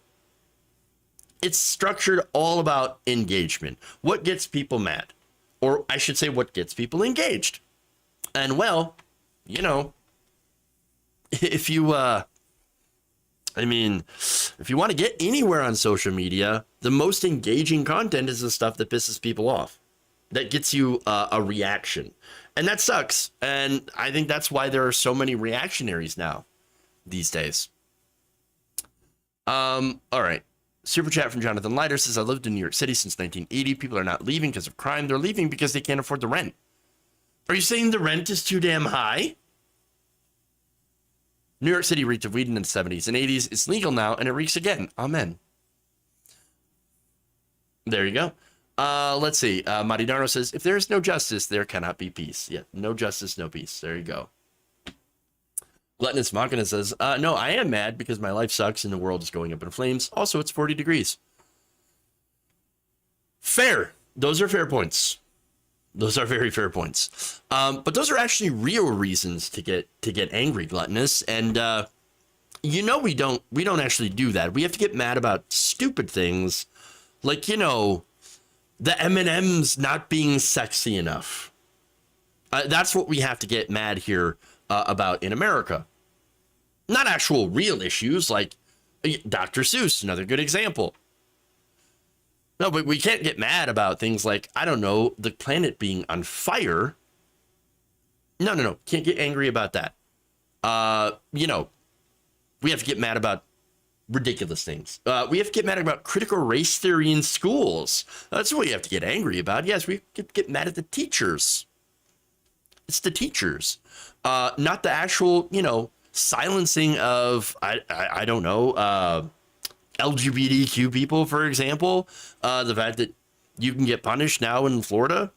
It's structured all about engagement. What gets people mad? Or I should say, what gets people engaged? And well, if you want to get anywhere on social media, the most engaging content is the stuff that pisses people off, that gets you a reaction. And that sucks. And I think that's why there are so many reactionaries now these days. All right. Super chat from Jonathan Leiter says, I lived in New York City since 1980. People are not leaving because of crime. They're leaving because they can't afford the rent. Are you saying the rent is too damn high? New York City reeked of weed in the 70s and 80s. It's legal now, and it reeks again. Amen. There you go. Let's see. Maridano says, if there is no justice, there cannot be peace. Yeah, no justice, no peace. There you go. Gluttonous Machina says, no, I am mad because my life sucks and the world is going up in flames. Also, it's 40 degrees. Fair. Those are fair points. Those are very fair points. But those are actually real reasons to get angry, Gluttonous. And we don't actually do that. We have to get mad about stupid things like, the M&Ms not being sexy enough. That's what we have to get mad here about in America. Not actual real issues like Dr. Seuss, another good example. No, but we can't get mad about things like, I don't know, the planet being on fire. No. Can't get angry about that. We have to get mad about ridiculous things. We have to get mad about critical race theory in schools. That's what we have to get angry about. Yes, we get mad at the teachers. It's the teachers, not the actual, silencing of, I don't know, LGBTQ people, for example. The fact that you can get punished now in Florida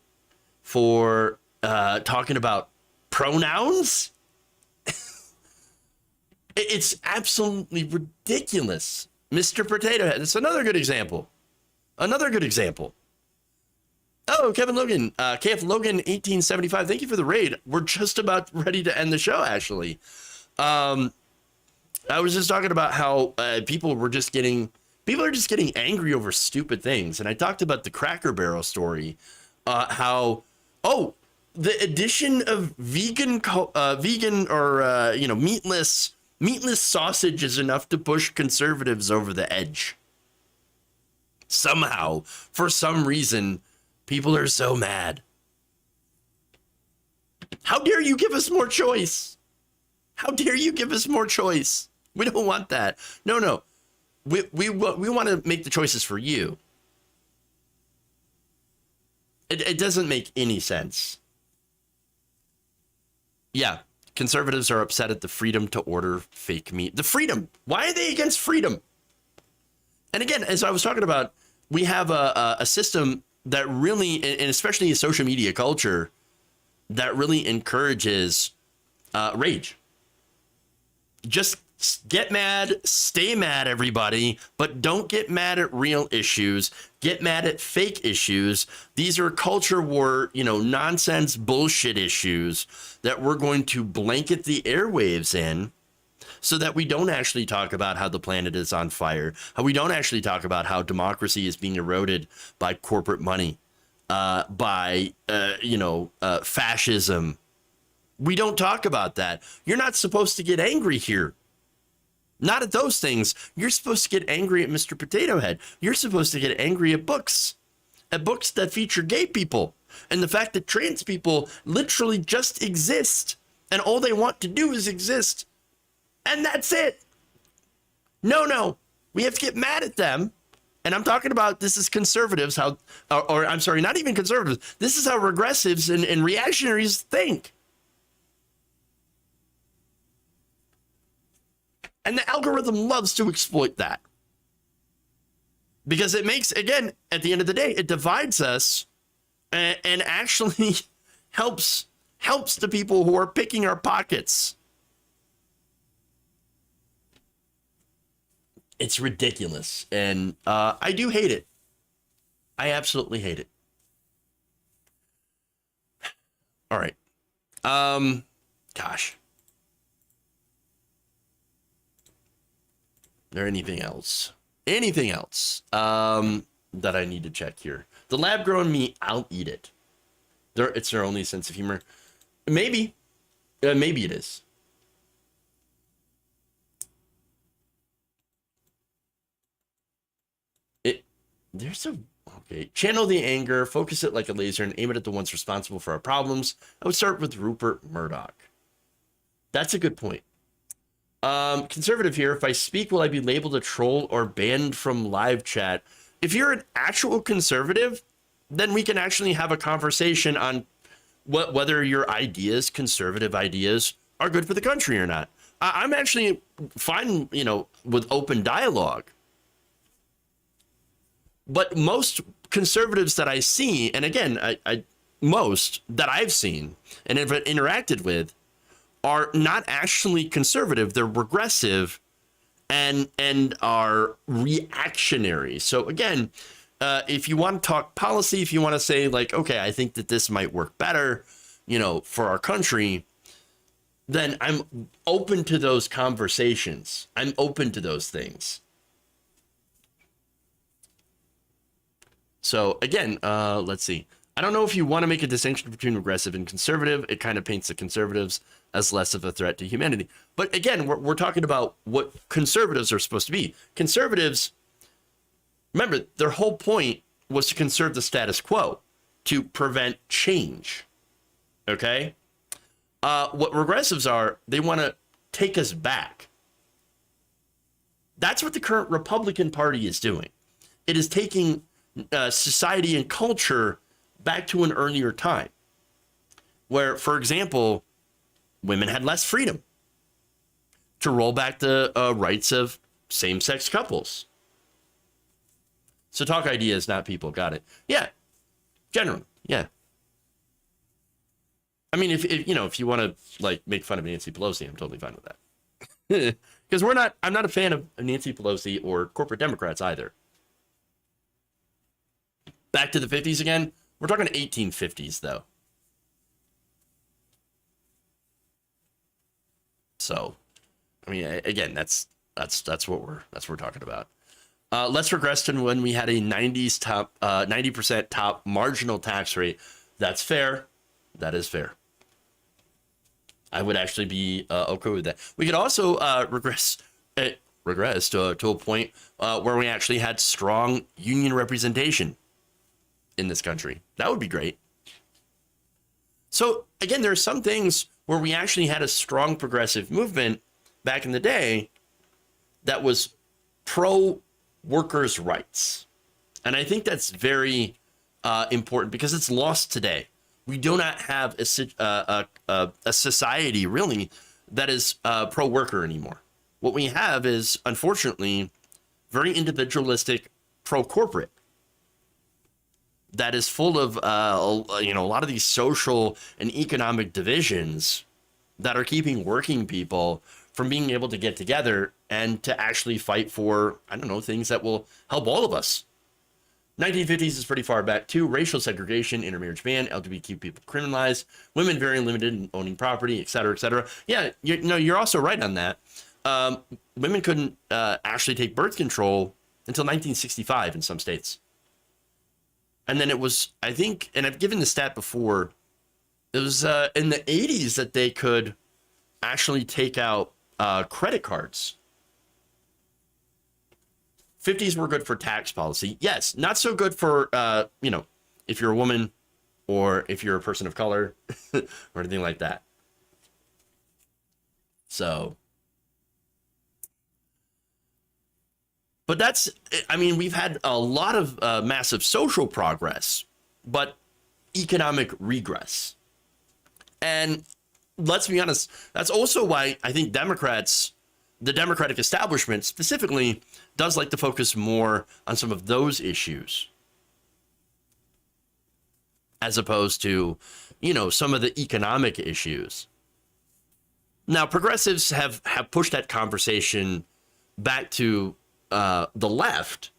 for talking about pronouns. It's absolutely ridiculous. Mr. Potato Head. It's another good example. Oh, Kevin Logan, KF Logan 1875. Thank you for the raid. We're just about ready to end the show, actually. I was just talking about how people are just getting angry over stupid things. And I talked about the Cracker Barrel story, the addition of vegan or meatless sausage is enough to push conservatives over the edge. Somehow, for some reason, people are so mad. How dare you give us more choice? How dare you give us more choice? We don't want that. No. We want to make the choices for you. It doesn't make any sense. Yeah, conservatives are upset at the freedom to order fake meat. The freedom. Why are they against freedom? And again, as I was talking about, we have a system that really, and especially in social media culture, that really encourages rage. Just get mad, stay mad, everybody, but don't get mad at real issues. Get mad at fake issues. These are culture war, nonsense bullshit issues that we're going to blanket the airwaves in, so that we don't actually talk about how the planet is on fire, how we don't actually talk about how democracy is being eroded by corporate money, by fascism. We don't talk about that. You're not supposed to get angry here. Not at those things. You're supposed to get angry at Mr. Potato Head. You're supposed to get angry at books that feature gay people, and the fact that trans people literally just exist, and all they want to do is exist. And that's it. No. We have to get mad at them. And I'm talking about, this is conservatives, not even conservatives. This is how regressives and reactionaries think. And the algorithm loves to exploit that. Because it makes, again, at the end of the day, it divides us and actually helps the people who are picking our pockets. It's ridiculous, and I do hate it. I absolutely hate it. All right. Gosh. Is there anything else? That I need to check here? The lab-grown meat, I'll eat it. It's their only sense of humor. Maybe it is. Channel the anger, focus it like a laser, and aim it at the ones responsible for our problems. I would start with Rupert Murdoch. That's a good point. Conservative here. If I speak, will I be labeled a troll or banned from live chat? If you're an actual conservative, then we can actually have a conversation on whether your ideas, conservative ideas, are good for the country or not. I'm actually fine, with open dialogue. But most conservatives that I see, and again, most that I've seen and have interacted with, are not actually conservative. They're regressive and are reactionary. So again, if you want to talk policy, if you want to say like, okay, I think that this might work better, for our country, then I'm open to those conversations. I'm open to those things. So again, let's see. I don't know if you want to make a distinction between regressive and conservative. It kind of paints the conservatives as less of a threat to humanity. But again, we're talking about what conservatives are supposed to be. Conservatives, remember, their whole point was to conserve the status quo, to prevent change. Okay? What regressives are, they want to take us back. That's what the current Republican Party is doing. It is taking society and culture back to an earlier time where, for example, women had less freedom, to roll back the rights of same-sex couples. So talk ideas, not people. Got it. Yeah. Generally. Yeah. I mean, if you want to like make fun of Nancy Pelosi, I'm totally fine with that. Because I'm not a fan of Nancy Pelosi or corporate Democrats either. Back to the 50s again. We're talking 1850s though. So, I mean, again, that's what we're talking about. Let's regress to when we had a 90% top marginal tax rate. That's fair. That is fair. I would actually be okay with that. We could also regress to a point where we actually had strong union representation in this country. That would be great. So again, there are some things where we actually had a strong progressive movement back in the day that was pro workers' rights. And I think that's very important because it's lost today. We do not have a society really that is pro-worker anymore. What we have is, unfortunately, very individualistic pro-corporate that is full of a lot of these social and economic divisions that are keeping working people from being able to get together and to actually fight for, things that will help all of us. 1950s is pretty far back too. Racial segregation, intermarriage ban, LGBTQ people criminalized, women very limited in owning property, et cetera, et cetera. Yeah, you're also right on that. Women couldn't actually take birth control until 1965 in some states. And then it was, I think, and I've given the stat before, it was in the 80s that they could actually take out credit cards. 50s were good for tax policy. Yes, not so good for, if you're a woman or if you're a person of color or anything like that. So, but we've had a lot of massive social progress, but economic regress. And let's be honest, that's also why I think the Democratic establishment specifically does like to focus more on some of those issues as opposed to, some of the economic issues. Now, progressives have pushed that conversation back to the left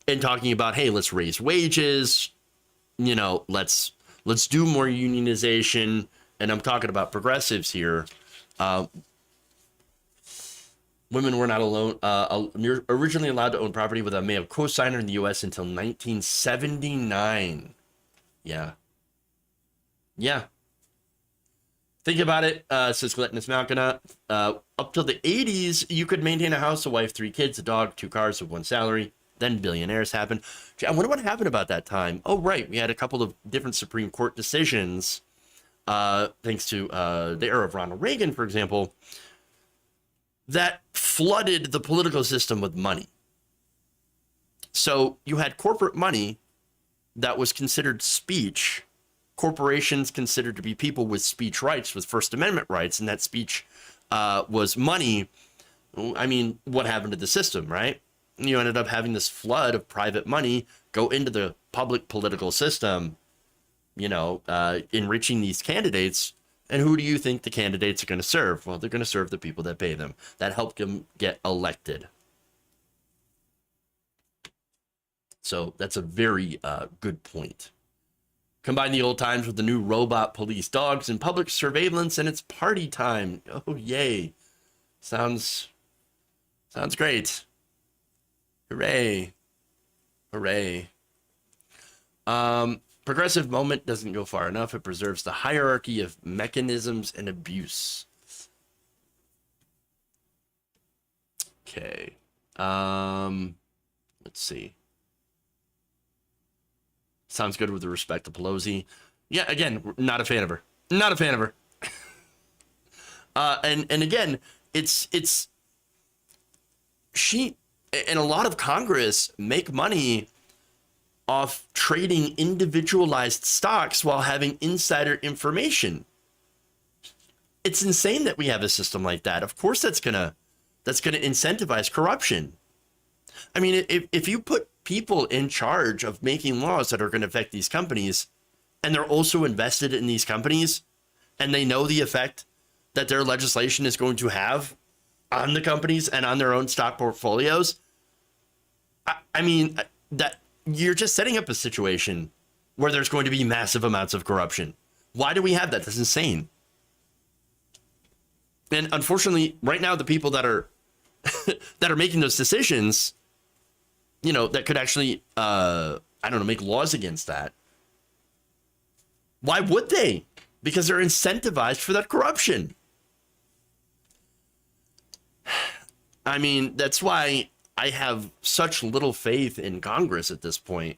in talking about, hey, let's raise wages, let's do more unionization. And I'm talking about progressives here. Women were not originally allowed to own property with a male co-signer in the U.S. until 1979. Yeah. Think about it, says Glutinous Malkina. Up till the 80s, you could maintain a house, a wife, 3 kids, a dog, 2 cars with 1 salary. Then billionaires happened. I wonder what happened about that time. Oh, right. We had a couple of different Supreme Court decisions, thanks to the era of Ronald Reagan, for example, that flooded the political system with money. So you had corporate money that was considered speech, corporations considered to be people with speech rights, with First Amendment rights, and that speech was money. I mean, what happened to the system, right? You ended up having this flood of private money go into the public political system, enriching these candidates. And who do you think the candidates are going to serve? Well, they're going to serve the people that pay them, that help them get elected. So that's a very good point. Combine the old times with the new robot police dogs and public surveillance, and it's party time. Oh, yay. Sounds great. Hooray. Hooray. Progressive moment doesn't go far enough. It preserves the hierarchy of mechanisms and abuse. Okay. Let's see. Sounds good with respect to Pelosi. Yeah, again, not a fan of her. Not a fan of her. And again, it's she and a lot of Congress make money off trading individualized stocks while having insider information. It's insane that we have a system like that. Of course, that's gonna incentivize corruption. I mean, if you put people in charge of making laws that are going to affect these companies, and they're also invested in these companies, and they know the effect that their legislation is going to have on the companies and on their own stock portfolios, I mean, that you're just setting up a situation where there's going to be massive amounts of corruption. Why do we have that? That's insane. And unfortunately, right now, the people that are that are making those decisions, that could actually, make laws against that. Why would they? Because they're incentivized for that corruption. I mean, that's why I have such little faith in Congress at this point,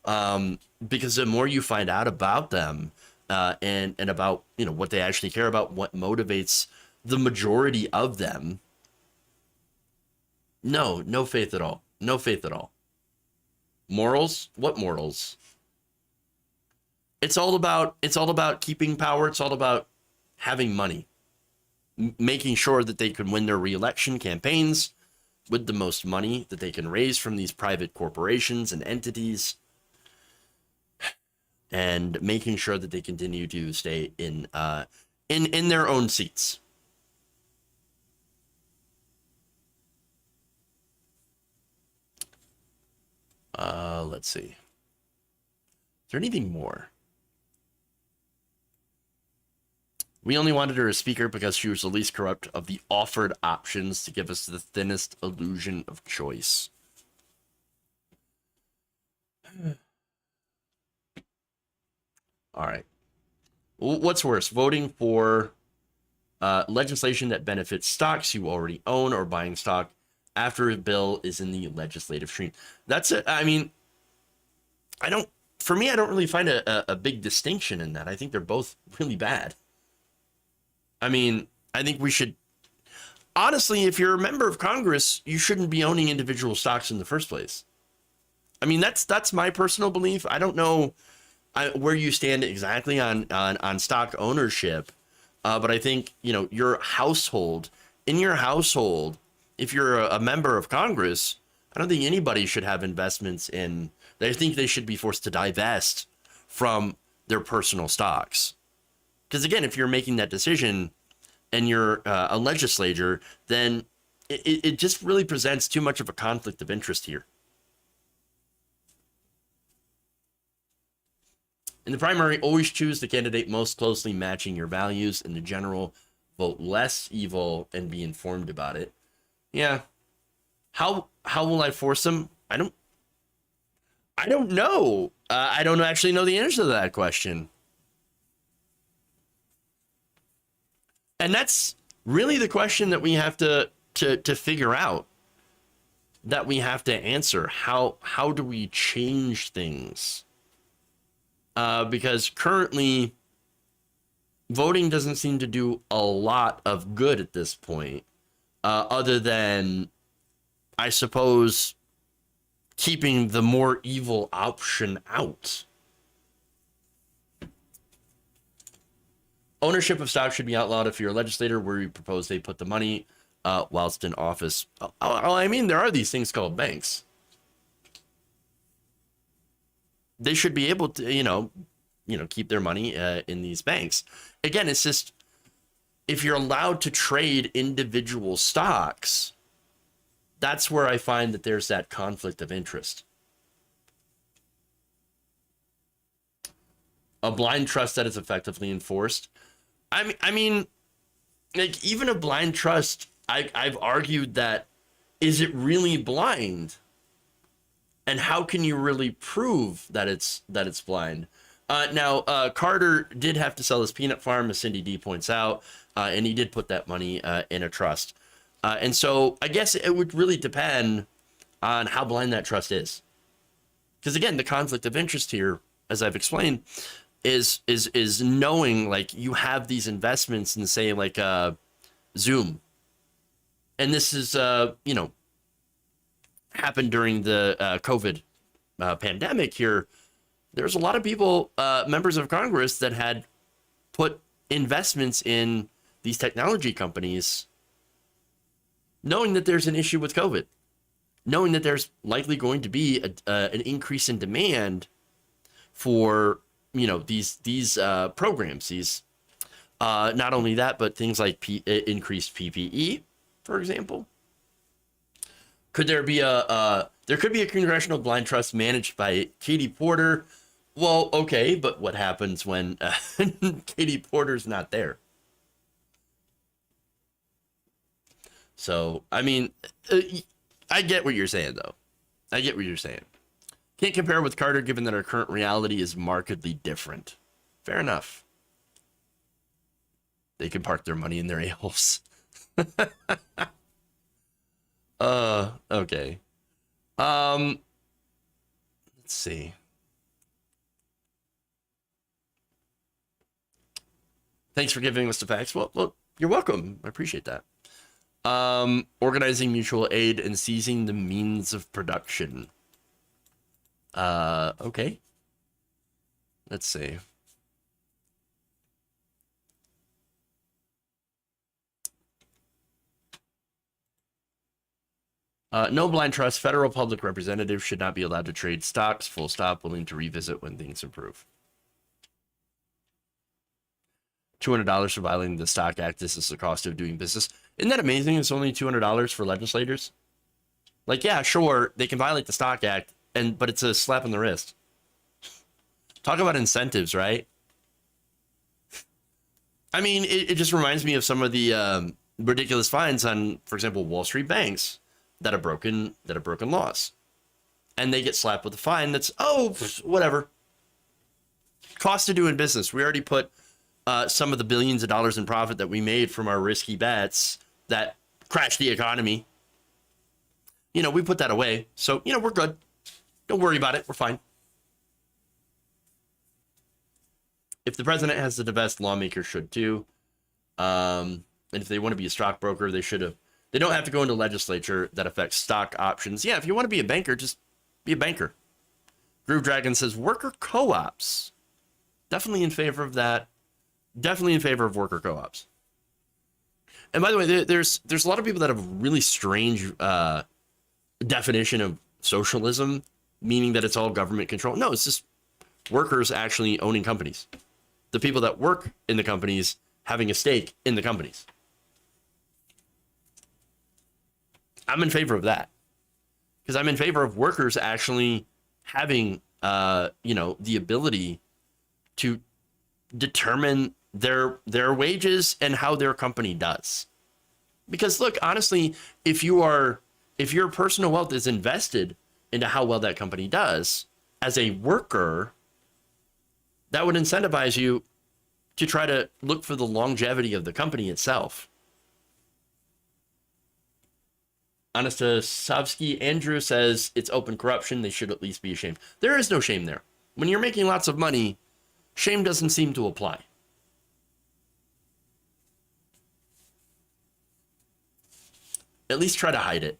because the more you find out about them and about, what they actually care about, what motivates the majority of them, no faith at all. No faith at all. Morals? What morals? It's all about keeping power. It's all about having money, making sure that they can win their re-election campaigns with the most money that they can raise from these private corporations and entities, and making sure that they continue to stay in their own seats. Let's see. Is there anything more? We only wanted her as speaker because she was the least corrupt of the offered options to give us the thinnest illusion of choice. All right. What's worse, voting for legislation that benefits stocks you already own or buying stock after a bill is in the legislative stream? That's it. I mean, I don't really find a big distinction in that. I think they're both really bad. I mean, I think we should, honestly, if you're a member of Congress, you shouldn't be owning individual stocks in the first place. I mean, that's my personal belief. I don't know where you stand exactly on stock ownership, but I think, your household, if you're a member of Congress, I don't think anybody should have investments in, I think they should be forced to divest from their personal stocks. Because again, if you're making that decision and you're a legislator, then it just really presents too much of a conflict of interest here. In the primary, always choose the candidate most closely matching your values. In the general, vote less evil and be informed about it. Yeah. How will I force them? I don't know. I don't actually know the answer to that question. And that's really the question that we have to figure out, that we have to answer. How do we change things? Because currently, voting doesn't seem to do a lot of good at this point. other than, I suppose, keeping the more evil option out. Ownership of stock should be outlawed. If you're a legislator, where you propose they put the money whilst in office. I mean, there are these things called banks. They should be able to, keep their money in these banks. Again, it's just, if you're allowed to trade individual stocks, that's where I find that there's that conflict of interest. A blind trust that is effectively enforced. I mean, like, even a blind trust, I've argued that, is it really blind? And how can you really prove that it's blind? Now, Carter did have to sell his peanut farm, as Cindy D points out, and he did put that money in a trust. And so I guess it would really depend on how blind that trust is. Because again, the conflict of interest here, as I've explained, is knowing, like, you have these investments in, say, like Zoom. And this is, happened during the COVID pandemic here. There's a lot of people, members of Congress, that had put investments in these technology companies, knowing that there's an issue with COVID, knowing that there's likely going to be an increase in demand for, these programs. These, not only that, but things like increased PPE, for example. Could there be there could be a congressional blind trust managed by Katie Porter? Well, okay, but what happens when Katie Porter's not there? So, I mean, I get what you're saying, though. I get what you're saying. Can't compare with Carter, given that our current reality is markedly different. Fair enough. They can park their money in their a-holes. Okay. Let's see. Thanks for giving us the facts. Well, you're welcome. I appreciate that. Organizing mutual aid and seizing the means of production. Okay. Let's see. No blind trust. Federal public representatives should not be allowed to trade stocks. Full stop. Willing to revisit when things improve. $200 for violating the Stock Act. This is the cost of doing business. Isn't that amazing? It's only $200 for legislators. Like, yeah, sure, they can violate the Stock Act, but it's a slap on the wrist. Talk about incentives, right? I mean, it just reminds me of some of the ridiculous fines on, for example, Wall Street banks that have broken laws, and they get slapped with a fine that's, whatever. Cost of doing business. We already put some of the billions of dollars in profit that we made from our risky bets that crashed the economy. We put that away. So, we're good. Don't worry about it. We're fine. If the president has to divest, lawmakers should too. And if they want to be a stockbroker, they should have. They don't have to go into legislature that affects stock options. Yeah, if you want to be a banker, just be a banker. Groove Dragon says worker co-ops. Definitely in favor of that. Definitely in favor of worker co-ops. And by the way, there's a lot of people that have a really strange definition of socialism, meaning that it's all government control. No, it's just workers actually owning companies. The people that work in the companies having a stake in the companies. I'm in favor of that. Because I'm in favor of workers actually having, the ability to determine their wages and how their company does. Because look, honestly, if your personal wealth is invested into how well that company does, as a worker, that would incentivize you to try to look for the longevity of the company itself. Anastasovsky Andrew says it's open corruption. They should at least be ashamed. There is no shame there. When you're making lots of money, shame doesn't seem to apply. At least try to hide it.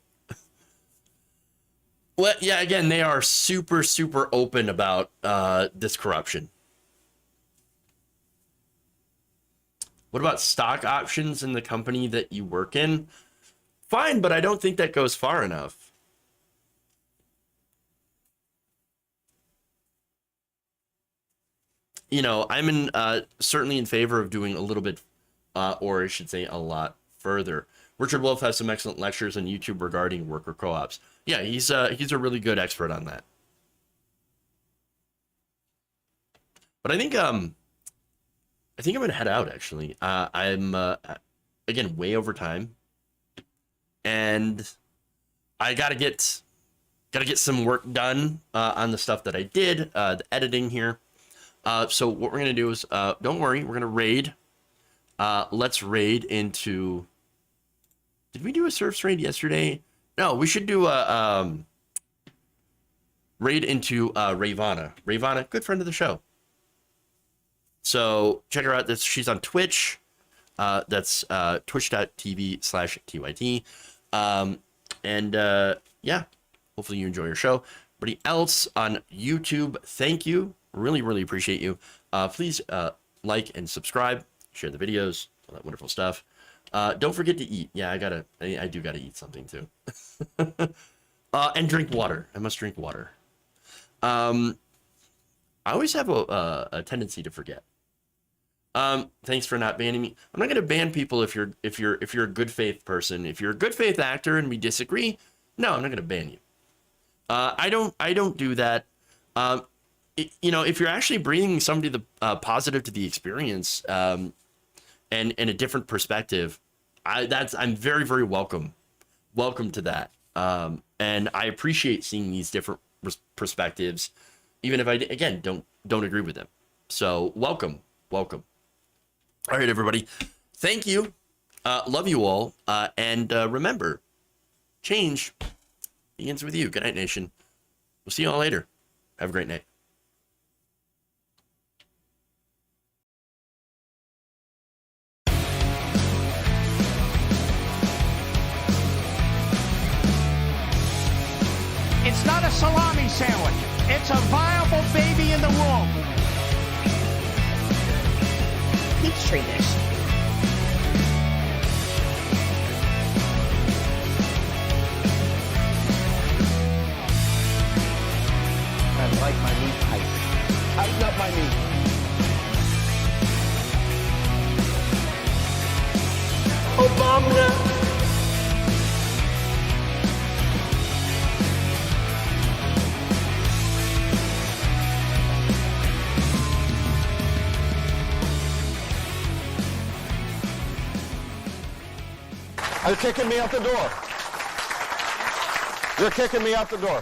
Well, yeah, again, they are super, super open about this corruption. What about stock options in the company that you work in? Fine, but I don't think that goes far enough. You know, I'm certainly in favor of doing a little bit, or I should say a lot further. Richard Wolff has some excellent lectures on YouTube regarding worker co-ops. Yeah, he's a really good expert on that. But I think I'm gonna head out actually. I'm again way over time, and I gotta get some work done on the stuff that I did, the editing here. So what we're gonna do is don't worry, we're gonna raid. Let's raid into. Did we do a surfs raid yesterday? No, we should do a raid into Ravana. Ravana, good friend of the show. So check her out. She's on Twitch. That's twitch.tv/TYT. Yeah, hopefully you enjoy your show. Everybody else on YouTube, thank you. Really, really appreciate you. Please like and subscribe, share the videos, all that wonderful stuff. Don't forget to eat. Yeah, I do gotta eat something too. And drink water. I must drink water. I always have a tendency to forget. Thanks for not banning me. I'm not gonna ban people if you're a good faith person. If you're a good faith actor and we disagree, no, I'm not gonna ban you. I don't do that. You know, if you're actually bringing somebody the positive to the experience, and a different perspective, I'm very, very welcome to that. And I appreciate seeing these different perspectives, even if I again don't agree with them. So welcome. All right, everybody, thank you. Love you all, and remember, change begins with you. Good night, nation. We'll see you all later. Have a great night. It's not a salami sandwich. It's a viable baby in the womb. Peachtree dish. I like my meat tight. Tighten up my meat. Obama. They're kicking me out the door. They're kicking me out the door.